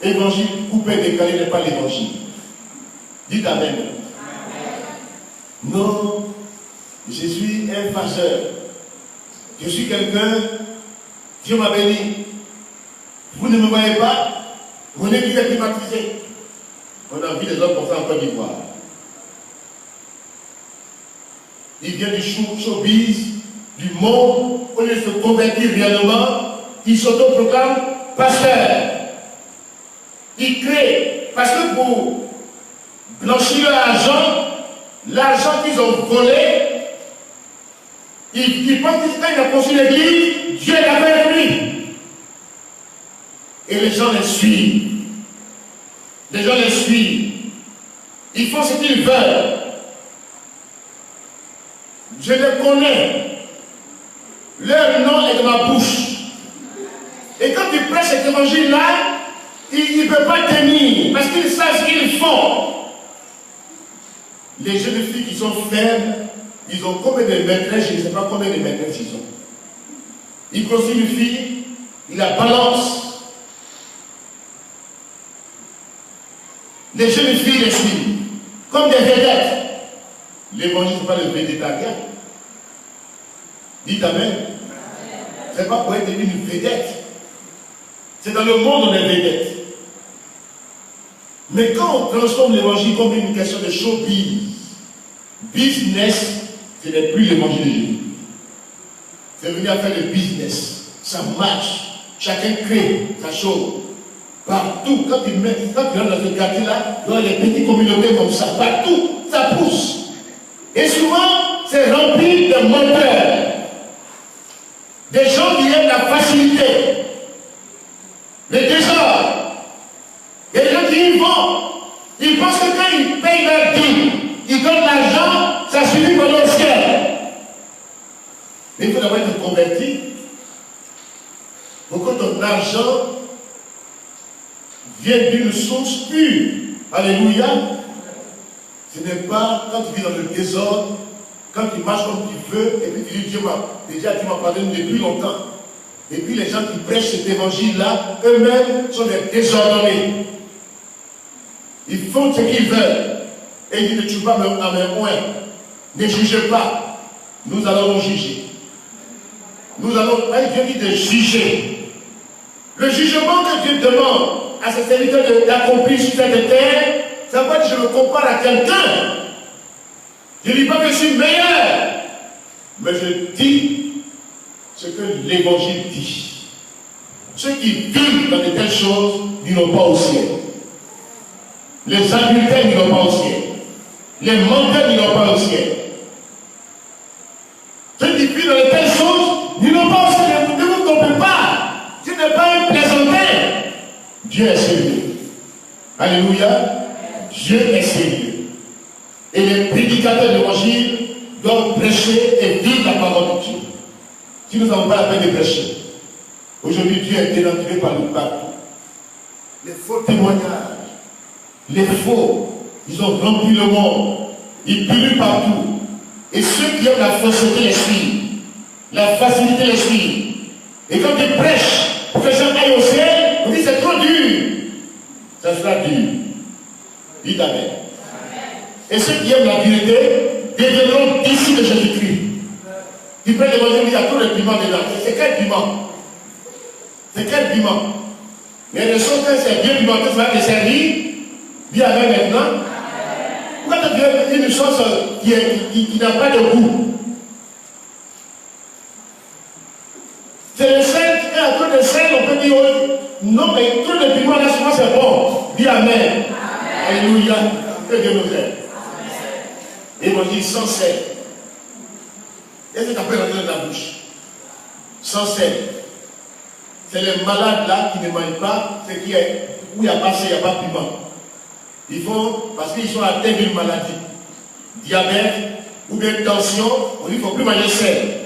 Évangile coupé, décalé n'est pas l'évangile. Dites Amen. Amen. Non, je suis un pasteur. Je suis quelqu'un, Dieu m'a béni. Vous ne me voyez pas, mon église est climatisée. On a vu des hommes comme ça en Côte d'Ivoire. Il vient du showbiz, du monde, au lieu de se convertir réellement, il s'autoproclame pasteur. Il crée, parce que pour blanchir l'argent qu'ils ont volé, ils pensent que quand il a construit l'église, Dieu est avec lui. Et les gens les suivent. Les gens les suivent. Ils font ce qu'ils veulent. Je les connais. Leur nom est dans ma bouche. Et quand tu prêches cet évangile-là, ils ne peuvent pas tenir parce qu'ils savent ce qu'ils font. Les jeunes filles qui sont faibles, ils ont combien de maîtresses, je ne sais pas combien de maîtresses ils ont. Ils construisent une fille, ils la balancent. Les jeunes filles les suivent, comme des vedettes. L'évangile, ce n'est pas le végétarien. Dites Amen. Ce n'est pas pour être une vedette. C'est dans le monde où on est vedette. Mais quand on transforme l'évangile comme une question de showbiz, business, ce n'est plus l'évangile de Jésus. C'est venu à faire le business. Ça marche. chacun crée sa chose. Partout, quand il rentre dans ce quartier-là, il y a les petites communautés comme ça. Partout, ça pousse. Et souvent, c'est rempli de menteurs. Des gens qui aiment la facilité. Le désordre. Et les gens qui y vont, ils pensent que quand ils payent leur dîme, ils donnent l'argent, ça suffit pour le ciel. Mais il faut d'abord être converti. Pour que ton argent vienne d'une source pure. Alléluia. Ce n'est pas quand tu vis dans le désordre, quand tu marches comme tu veux, et puis tu dis, Dieu m'a pardonné depuis longtemps. Et puis les gens qui prêchent cet évangile-là, eux-mêmes sont des désordonnés. Ils font ce qu'ils veulent. Et ils disent, ne tue pas à mes poings. Ne jugez pas. Nous allons nous juger. Nous allons, Dieu dit de juger. Le jugement que Dieu demande à ses serviteurs d'accomplir sur cette terre, ça veut dire que je me compare à quelqu'un. Je ne dis pas que je suis meilleur, mais je dis ce que l'évangile dit. Ceux qui vivent dans de telles choses n'iront pas au ciel. Les adultères n'iront pas au ciel. Les menteurs n'iront pas au ciel. Ceux qui vivent dans de telles choses n'iront pas au ciel. Ne vous trompez pas. Ce n'est pas un plaisantin. Dieu est sérieux. Alléluia. Dieu est sérieux. Et les prédicateurs de l'évangile doivent prêcher et vivre la parole de Dieu. Si nous n'avons pas la peine de prêcher, aujourd'hui Dieu est dénaturé par le partout. Les faux témoignages, les faux, ils ont rempli le monde. Ils polluent partout. Et ceux qui ont la fausseté les suivent. La facilité les suit. Et quand ils prêchent pour que les gens aillent au ciel, on dit c'est trop dur. Ça sera dur. Dites Amen. Et ceux qui aiment la vérité deviendront disciples de Jésus-Christ. Ils prennent l'évangile, il y a tout le piment dedans. C'est quel piment? C'est quel piment? Mais le son, quand c'est bien pimenté, ça va te servir. Bien avec maintenant. Pourquoi tu veux une sauce qui n'a pas de goût? C'est le sel, quand il y a trop de sel, on peut dire non, mais trop de piment, là, souvent c'est bon. Dis Amen. Alléluia. Que Dieu nous aide. Évangile sans sel. Est-ce que tu peux rentrer dans ta bouche? Sans sel. C'est les malades là qui ne mangent pas, c'est où il n'y a pas sel, il n'y a pas de piment. Ils font, parce qu'ils sont atteints d'une maladie. Diabète, ou bien tension, on dit qu'il ne faut plus manger sel.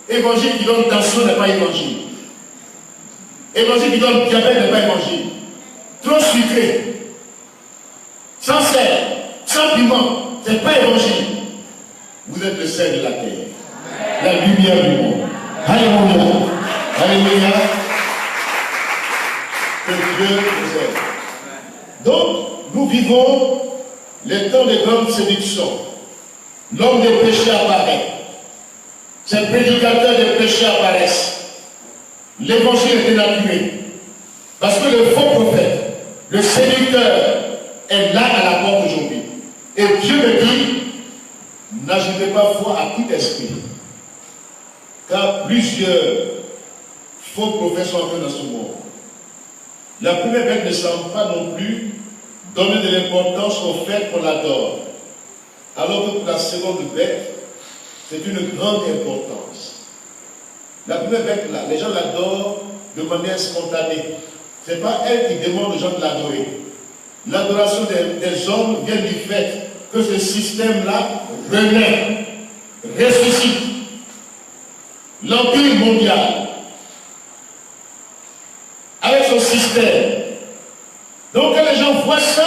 Évangile qui donne tension n'est pas évangile. Évangile qui donne diabète n'est pas évangile. Trop sucré, sans sel, sans piment, ce n'est pas évangile. Vous êtes le sel de la terre, la lumière du monde. Alléluia. Alléluia. Que Dieu nous aide. Donc, nous vivons les temps de grande séduction. L'homme des péchés apparaît. Ces prédicateurs des péchés apparaissent. L'évangile est dénaturé. Parce que le faux prophète, le séducteur, est là à la porte aujourd'hui. Et Dieu me dit, n'ajoutez pas foi à tout esprit. Car plusieurs faux prophètes sont entrés dans ce monde. La première bête ne semble pas non plus donner de l'importance au fait qu'on l'adore. Alors que pour la seconde bête, c'est une grande importance. La première bête, là, les gens l'adorent de manière spontanée. Ce n'est pas elle qui demande aux gens de l'adorer. L'adoration des hommes vient du fait que ce système-là renaît, ressuscite. L'Empire mondial, avec son système. Donc quand les gens voient ça,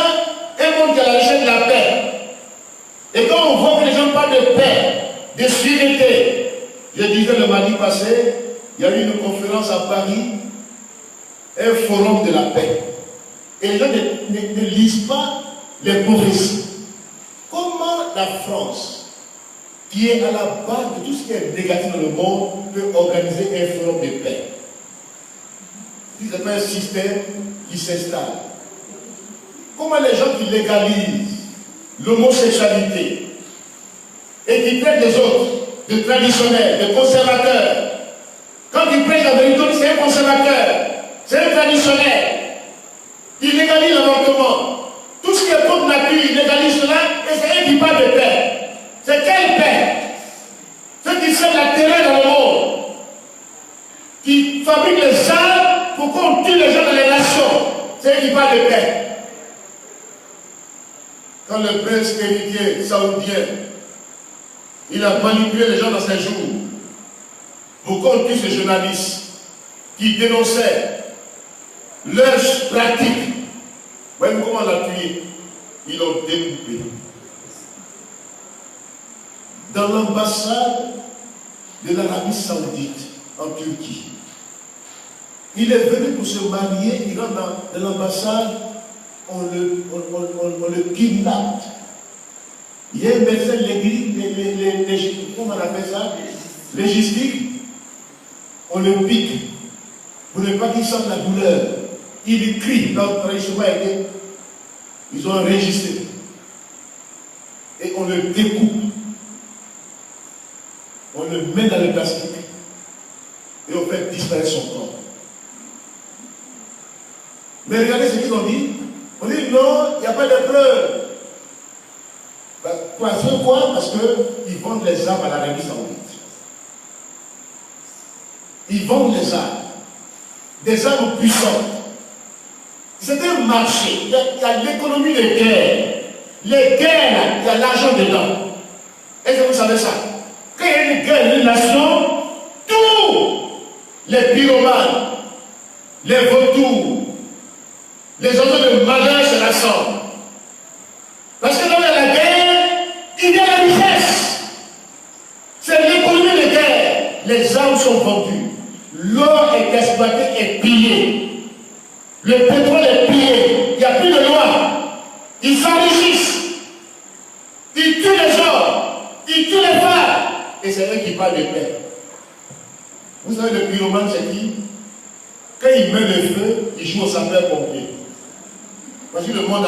un monde qui a la recherche de la paix. Et quand on voit que les gens parlent de paix, de sérénité, je disais le mardi passé, il y a eu une conférence à Paris, un forum de la paix. Et les gens ne lisent pas les prophéties. Comment la France, qui est à la base de tout ce qui est négatif dans le monde, peut organiser un forum de paix? C'est pas un système qui s'installe. Comment les gens qui légalisent l'homosexualité et qui traitent les autres de traditionnels, de conservateurs, quand ils prennent la vérité, c'est un conservateur. C'est un traditionnel. Il légalise l'avortement. Tout ce qui est contre nature, il légalise cela et c'est eux qui parlent de paix. C'est quelle paix? Ceux qui sèment la terreur dans le monde, qui fabriquent les armes pour qu'on tue les gens dans les nations, c'est eux qui parlent de paix. Quand le prince héritier saoudien, il a manipulé les gens dans ses jours pour qu'on tue ces journalistes qui dénonçaient leurs pratiques. Voyez comment on l'a tué? Ils l'ont découpé. Dans l'ambassade de l'Arabie Saoudite en Turquie, il est venu pour se marier, il rentre dans l'ambassade, on le kidnappe. Il y a un médecin, comment on appelle ça? Légistique, on le pique pour ne pas qu'il sente la douleur. Il crie, dans l'enregistrement a été, ils ont enregistré. Et on le découpe. On le met dans le plastique. Et on fait disparaître son corps. Mais regardez ce qu'ils ont dit. On dit non, il n'y a pas de preuve. Pourquoi? Parce qu'ils vendent les armes à l'Arabie Saoudite. Ils vendent les armes. Des armes puissantes. C'est un marché. Il y a l'économie de guerre. Les guerres, il y a l'argent dedans. Est-ce que vous savez ça? Quand il y a une guerre, une nation, tous les pyromanes, les vautours, les oiseaux de malheur se rassemblent. Parce que dans la guerre, il y a la richesse. C'est l'économie de guerre. Les armes sont vendues. L'or est exploité et pillé. Le pétrole est pillé. Il n'y a plus de loi. Ils s'enrichissent. Ils tuent les gens. Ils tuent les femmes. Et c'est eux qui parlent de paix. Vous savez, le pyromane, c'est qui? Quand il met le feu, il joue au sapeur-pompier. Voici le monde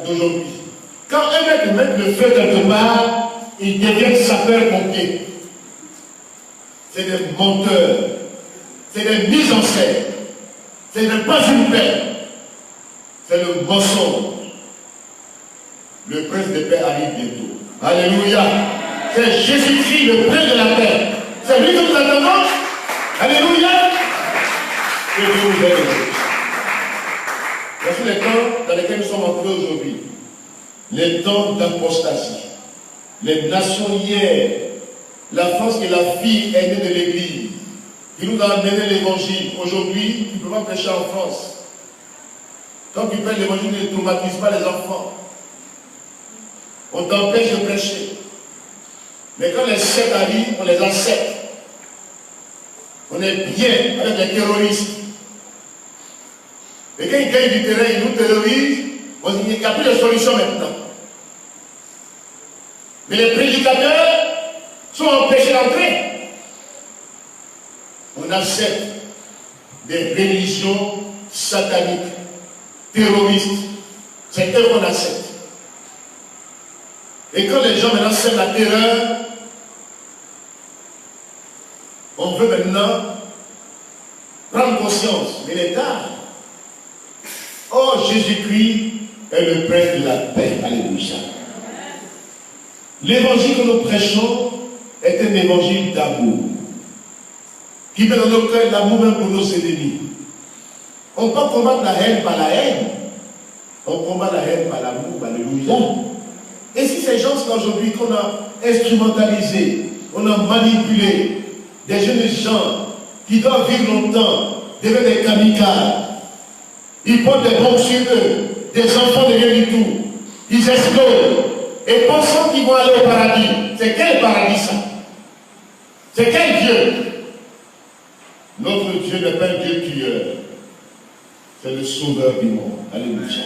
d'aujourd'hui. Quand un mec met le feu quelque part, il devient sapeur-pompier. C'est des menteurs. C'est des mises en scène. Ce n'est pas une paix. C'est le mensonge. Le prince de paix arrive bientôt. Alléluia. C'est Jésus-Christ, le prince de la paix. C'est lui que nous attendons. Alléluia. Que Dieu vous aide. Voici les temps dans lesquels nous sommes entrés aujourd'hui. Les temps d'apostasie. Les nations hier. La France est la fille aînée de l'Église. Qui nous a amené l'évangile. Aujourd'hui, tu ne peux pas prêcher en France. Quand tu prêches l'évangile, ne traumatise pas les enfants. On t'empêche de prêcher. Mais quand les sectes arrivent, on les accepte. On est bien avec les terroristes. Et quand ils gagnent du terrain, ils nous terrorisent, on dit qu'il n'y a plus de solution maintenant. Mais les prédicateurs sont empêchés d'entrer. On accepte des religions sataniques, terroristes. C'est eux qu'on accepte. Et quand les gens maintenant sèment la terreur, on veut maintenant prendre conscience. Mais les tard. Oh, Jésus-Christ est le prince de la paix. Alléluia. L'évangile que nous prêchons est un évangile d'amour. Qui met dans nos cœurs l'amour même pour nos ennemis. On peut combattre la haine par la haine. On combat la haine par l'amour. Alléluia. Et si ces gens qu'aujourd'hui qu'on a instrumentalisés, on a manipulé, des jeunes gens qui doivent vivre longtemps, deviennent des kamikazes, ils portent des bombes sur eux, des enfants de rien du tout, ils explosent, et pensant qu'ils vont aller au paradis. C'est quel paradis ça? C'est quel Dieu? Notre Dieu n'est pas un Dieu tueur, c'est le sauveur du monde. Alléluia.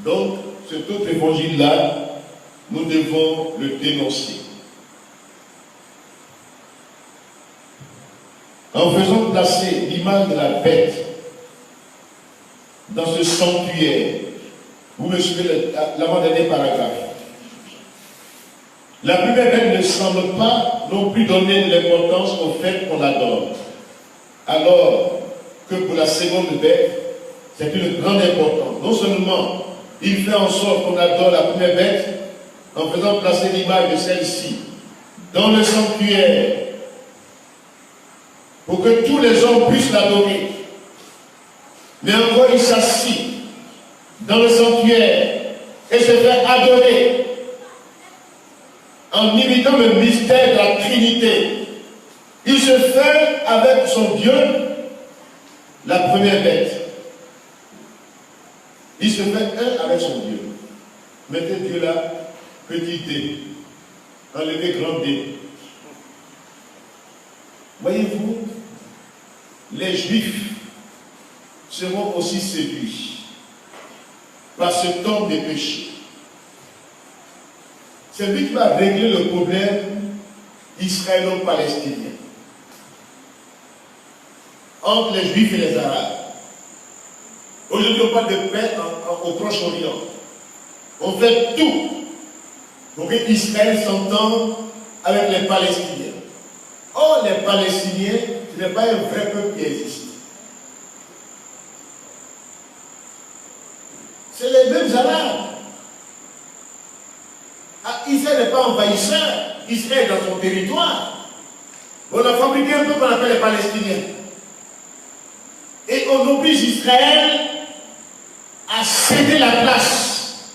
Donc, cet autre évangile-là, nous devons le dénoncer. En faisant placer l'image de la bête dans ce sanctuaire, vous me suivez l'avant-dernier paragraphe. La première bête ne semble pas non plus donner de l'importance au fait qu'on l'adore. Alors, que pour la seconde bête, c'est une grande importance. Non seulement il fait en sorte qu'on adore la première bête en faisant placer l'image de celle-ci dans le sanctuaire pour que tous les hommes puissent l'adorer. Mais encore il s'assit dans le sanctuaire et se fait adorer en imitant le mystère de la Trinité. Il se fait avec son Dieu la première bête. Il se fait un avec son Dieu. Mettez Dieu là, petit D. Enlevez grand D. Voyez-vous, les Juifs seront aussi séduits par ce temps des péchés. C'est lui qui va régler le problème israélo-palestinien entre les Juifs et les Arabes. Aujourd'hui, on parle de paix au Proche-Orient. On fait tout pour que Israël s'entende avec les Palestiniens. Or, les Palestiniens, ce n'est pas un vrai peuple qui existe. C'est les mêmes Arabes. Israël n'est pas envahisseur. Israël est dans son territoire. On a fabriqué un peu qu'on appelle les Palestiniens. Et on oblige Israël à céder la place.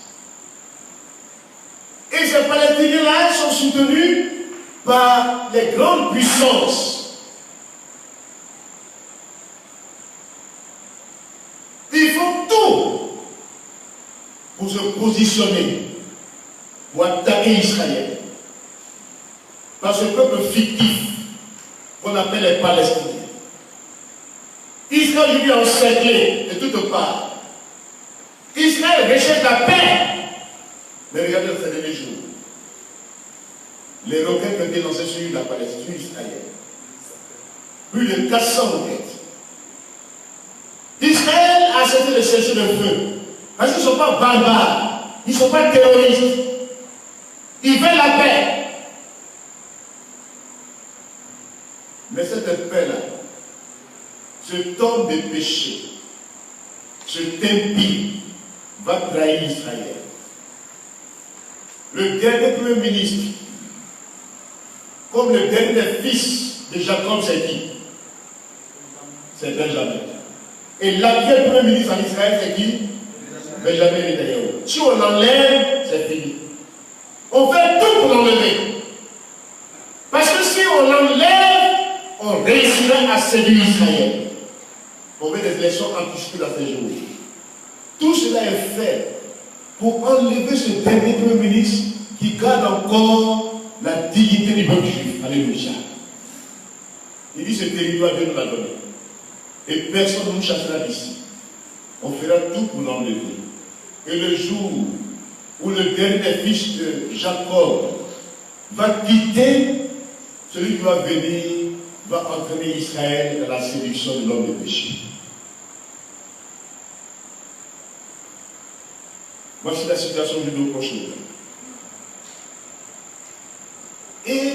Et ces Palestiniens-là sont soutenus par les grandes puissances. Ils font tout pour se positionner, pour attaquer Israël. Par ce peuple fictif qu'on appelle les Palestiniens. Israël aujourd'hui est encerclé de toutes parts. Israël recherche la paix. Mais regardez ces derniers jours. Les roquettes qui ont été lancées sur la Palestine, sur Israël. Plus de 400 roquettes. Israël a accepté de chercher le feu. Parce qu'ils ne sont pas barbares. Ils ne sont pas terroristes. Ils veulent la paix. Mais cette paix-là, ce temps de péché, ce impie, va trahir Israël. Le dernier premier ministre, comme le dernier fils de Jacob, c'est qui? C'est Benjamin. Et l'actuel premier ministre en Israël, c'est qui? Benjamin Netanyahu. Si on l'enlève, c'est fini. On fait tout pour l'enlever. Parce que si on l'enlève, on réussira à séduire Israël. On met des élections anticipées dans ces jours. Tout cela est fait pour enlever ce dernier premier ministre qui garde encore la dignité du peuple juif. Alléluia. Il dit ce territoire, Dieu nous l'a donné. Et personne ne nous chassera d'ici. On fera tout pour l'enlever. Et le jour où le dernier fils de Jacob va quitter, celui qui va venir va entraîner Israël dans la séduction de l'homme de péché. Voici la situation du Proche-Orient. Et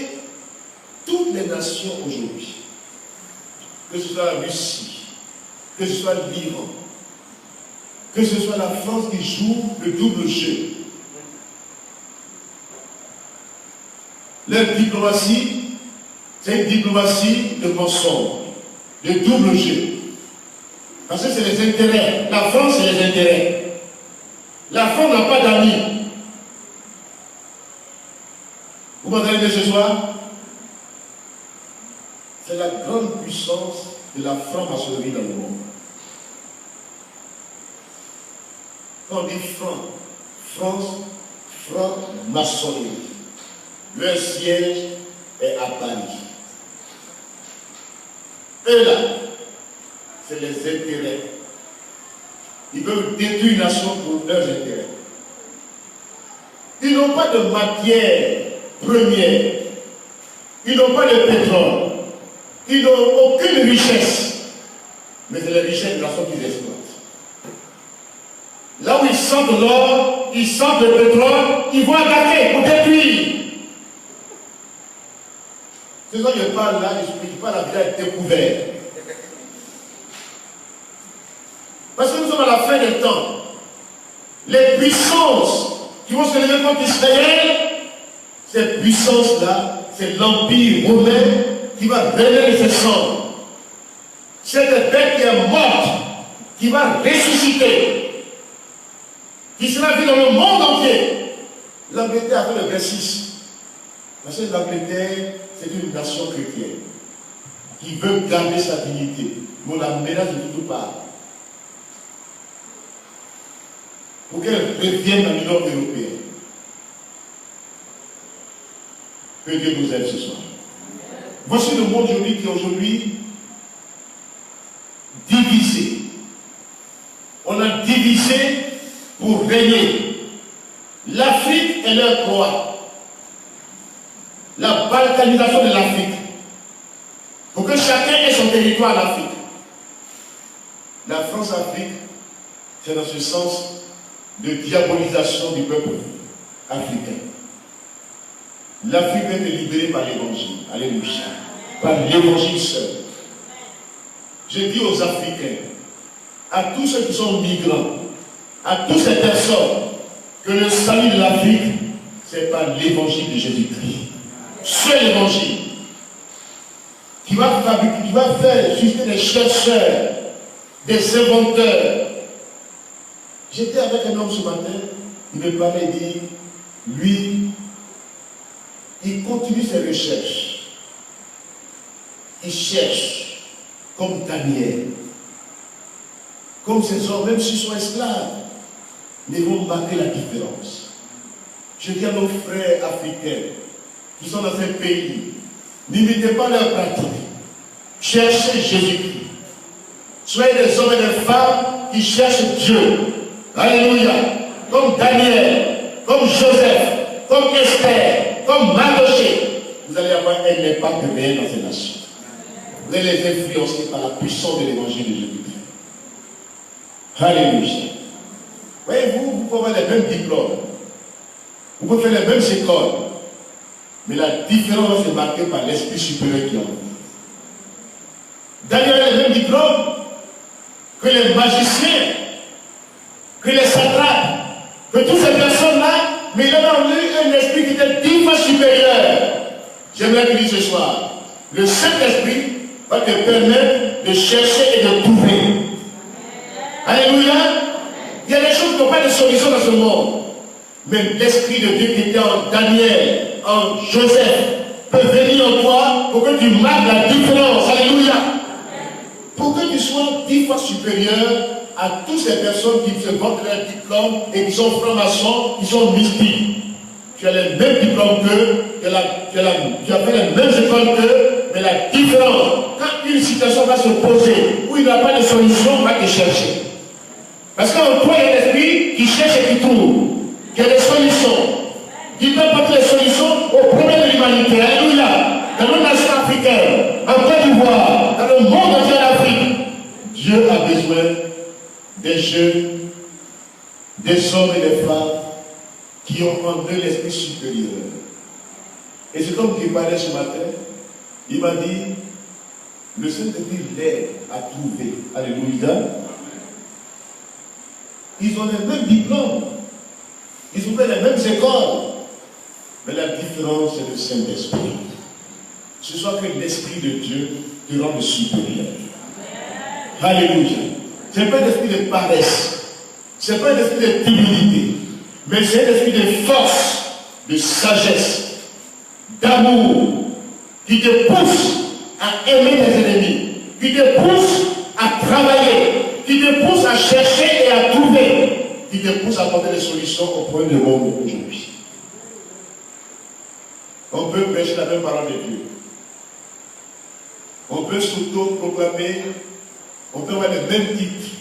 toutes les nations aujourd'hui, que ce soit la Russie, que ce soit l'Iran, que ce soit la France qui joue le double jeu, leur diplomatie, c'est une diplomatie de mensonge, de double jeu. Parce que c'est les intérêts. La France, c'est les intérêts. La France n'a pas d'amis. Vous m'entendez ce soir? C'est la grande puissance de la franc-maçonnerie dans le monde. Quand on dit France, franc-maçonnerie. Leur siège est à Paris. Eux là, c'est les intérêts. Ils peuvent détruire une nation pour leurs intérêts. Ils n'ont pas de matière première. Ils n'ont pas de pétrole. Ils n'ont aucune richesse. Mais c'est la richesse de la façon qu'ils exploitent. Là où ils sentent l'or, ils sentent le pétrole, ils vont attaquer pour détruire. C'est ça que je parle là, je ne pas la vie à découvert. sommes à la fin des temps, les puissances qui vont se lever contre Israël, ces puissances-là, c'est l'Empire romain qui va régner de ses cendres. Cette bête qui est morte, qui va ressusciter, qui sera vue dans le monde entier. L'Angleterre a fait le verset 6. Parce que l'Angleterre, c'est une nation chrétienne qui veut garder sa dignité. Mais on la menace de toutes parts. Pour qu'elle revienne dans l'Union européenne. Que Dieu nous aide ce soir. Voici le monde aujourd'hui qui est aujourd'hui divisé. On a divisé pour régner. L'Afrique est leur proie. La balkanisation de l'Afrique. Pour que chacun ait son territoire en Afrique. La France-Afrique, c'est dans ce sens de diabolisation du peuple africain. L'Afrique va être libérée par l'évangile. Alléluia. Par l'évangile seul. Je dis aux Africains, à tous ceux qui sont migrants, à toutes ces personnes, que le salut de l'Afrique, c'est par l'évangile de Jésus-Christ. Seul évangile qui va fabriquer, qui va faire susciter des chercheurs, des inventeurs. J'étais avec un homme ce matin, il me parlait, il dit, lui, il continue ses recherches. Il cherche, comme Daniel, comme ces hommes, même s'ils sont esclaves, mais ils vont marquer la différence. Je dis à nos frères africains qui sont dans ces pays, n'imitez pas leurs pratiques. Cherchez Jésus-Christ. Soyez des hommes et des femmes qui cherchent Dieu. Alléluia. Comme Daniel, comme Joseph, comme Esther, comme Mardoché. Vous allez avoir un impact réel dans ces nations. Vous allez les influencer par la puissance de l'évangile de Jésus-Christ. Alléluia. Voyez-vous, vous pouvez avoir les mêmes diplômes. Vous pouvez faire les mêmes écoles. Mais la différence est marquée par l'esprit supérieur qui est en vous. Daniel a les mêmes diplômes que les magiciens, que les satrapes, que toutes ces personnes-là, mais il a eu un esprit qui était 10 fois supérieur. J'aimerais te dire ce soir, le Saint-Esprit va te permettre de chercher et de trouver. Alléluia. Il y a des choses qui n'ont pas de solution dans ce monde. Mais l'Esprit de Dieu qui était en Daniel, en Joseph, peut venir en toi pour que tu marques la différence. Alléluia. Pour que tu sois 10 fois supérieur à toutes ces personnes qui se vantent leur diplôme et qui sont francs-maçons, qui sont mystiques. Tu as les mêmes diplômes qu'eux, tu as fait les mêmes écoles qu'eux, mais la différence, quand une situation va se poser où il n'y a pas de solution, va te chercher. Parce qu'en toi, il y a l'esprit qui cherche et qui trouve. Il y a des solutions. Il peut apporter des solutions aux problèmes de l'humanité. Alléluia. Dans nos nations africaines, en Côte d'Ivoire, dans le monde entier d'Afrique, Dieu a besoin des jeunes, des hommes et des femmes qui ont en eux l'esprit supérieur. Et cet homme qui parlait ce matin, il m'a dit, le Saint-Esprit l'aide à trouver. Alléluia. Ils ont les mêmes diplômes. Ils ont fait les mêmes écoles. Mais la différence, c'est le Saint-Esprit. Ce soit que l'Esprit de Dieu te rende supérieur. Alléluia. Ce n'est pas un esprit de paresse. Ce n'est pas un esprit de timidité. Mais c'est un esprit de force, de sagesse, d'amour, qui te pousse à aimer tes ennemis, qui te pousse à travailler, qui te pousse à chercher et à trouver, qui te pousse à apporter des solutions au problème du monde aujourd'hui. On peut prêcher la même parole de Dieu. On peut s'auto-proclamer, on peut avoir les mêmes titres.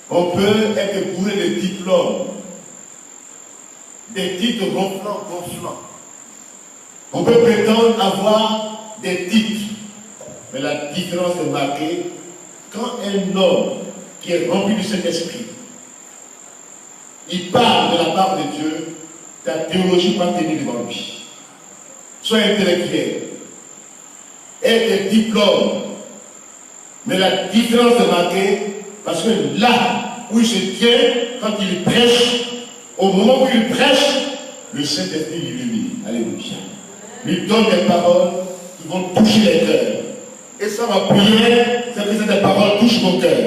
On peut être bourré de diplômes, des titres ronflants, gonflants. On peut prétendre avoir des titres, mais la différence est marquée quand un homme qui est rempli du Saint-Esprit, il parle de la part de Dieu, ta théologie va tenir devant lui. Sois intellectuel, aie des diplômes, mais la différence est marquée Parce que là où il se tient, quand il prêche, au moment où il prêche, le Saint-Esprit l'illumine. Alléluia. Lui donne des paroles qui vont toucher les cœurs. Et ça, ma prière, c'est que ces paroles touchent mon cœur.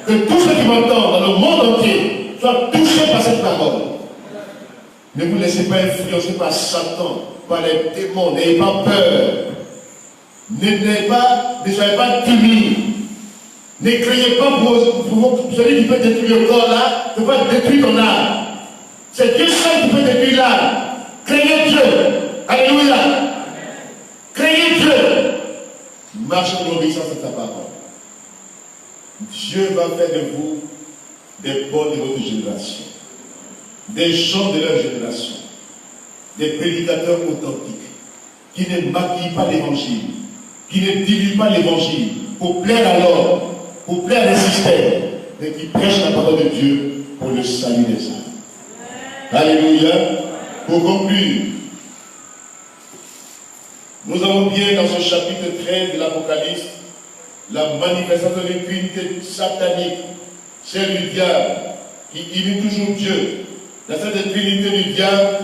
Que tous ceux qui m'entendent dans le monde entier soient touchés par cette parole. Ne vous laissez pas influencer par Satan, par les démons. N'ayez pas peur. Ne soyez pas timide. Ne craignez pas pour celui qui peut détruire le corps là, ne peut pas détruire ton âme. C'est Dieu seul qui peut détruire l'âme. Craignez Dieu. Alléluia. Craignez Dieu. Marchez dans l'obéissance de ta parole. Dieu va faire de vous des bons de votre génération, des gens de leur génération, des prédicateurs authentiques, qui ne maquillent pas l'évangile, qui ne diluent pas l'évangile pour plaire à l'homme, pour plaire les systèmes, mais qui prêchent la parole de Dieu pour le salut des âmes. Alléluia. Pour conclure, nous avons bien dans ce chapitre 13 de l'Apocalypse la manifestation d'une trinité satanique, celle du diable, qui imite toujours Dieu. Dans cette trinité du diable,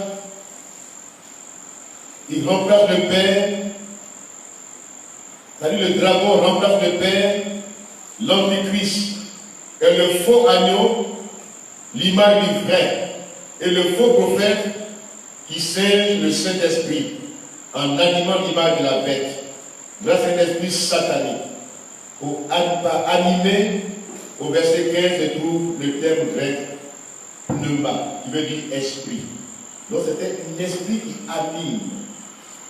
il remplace le Père, c'est-à-dire le dragon remplace le Père, l'Antichrist et le faux agneau, l'image du vrai, et le faux prophète qui singe le Saint-Esprit en animant l'image de la bête. Là, c'est l'esprit satanique. Pour animer, au verset 15, se trouve le terme grec pneuma, qui veut dire esprit. Donc c'était un esprit qui anime.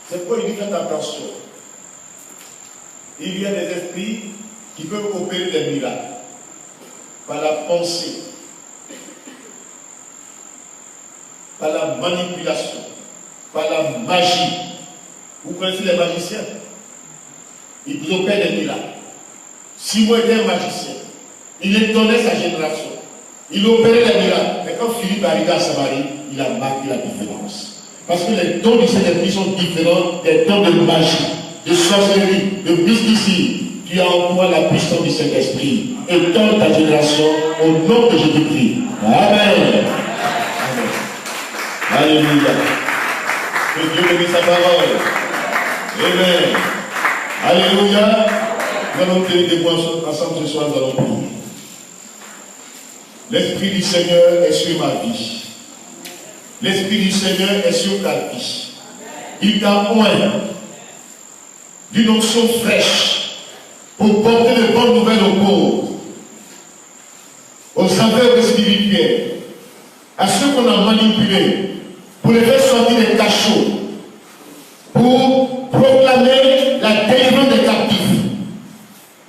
C'est pourquoi il dit faites attention. Il y a des esprits qui peuvent opérer des miracles par la pensée, par la manipulation, par la magie. Vous connaissez les magiciens? Ils opèrent des miracles. Simon était un magicien. Il étonnait sa génération. Il opérait les miracles. Mais quand Philippe arrive à Samarie, il a marqué la différence. Parce que les dons du Saint-Esprit sont différents des dons de magie, de sorcellerie, de mysticisme. Tu as en toi la puissance du Saint-Esprit. Étonne ta génération au nom de Jésus-Christ. Amen. Amen. Alléluia. Que Dieu bénisse sa parole. Amen. Alléluia. Nous allons tenir des points ensemble ce soir, nous allons prier. L'Esprit du Seigneur est sur ma vie. L'Esprit du Seigneur est sur ta vie. Il t'a oint d'une onction fraîche pour porter de bonnes nouvelles aux pauvres, aux aveugles spirituels, à ceux qu'on a manipulés, pour les faire sortir des cachots, pour proclamer la délivrance des captifs,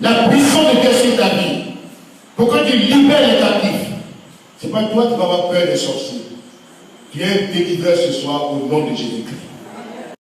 la puissance de Dieu sur ta vie, pour que tu libères les captifs. Ce n'est pas toi qui vas avoir peur des sorciers. Tu es un délivreur ce soir au nom de Jésus-Christ.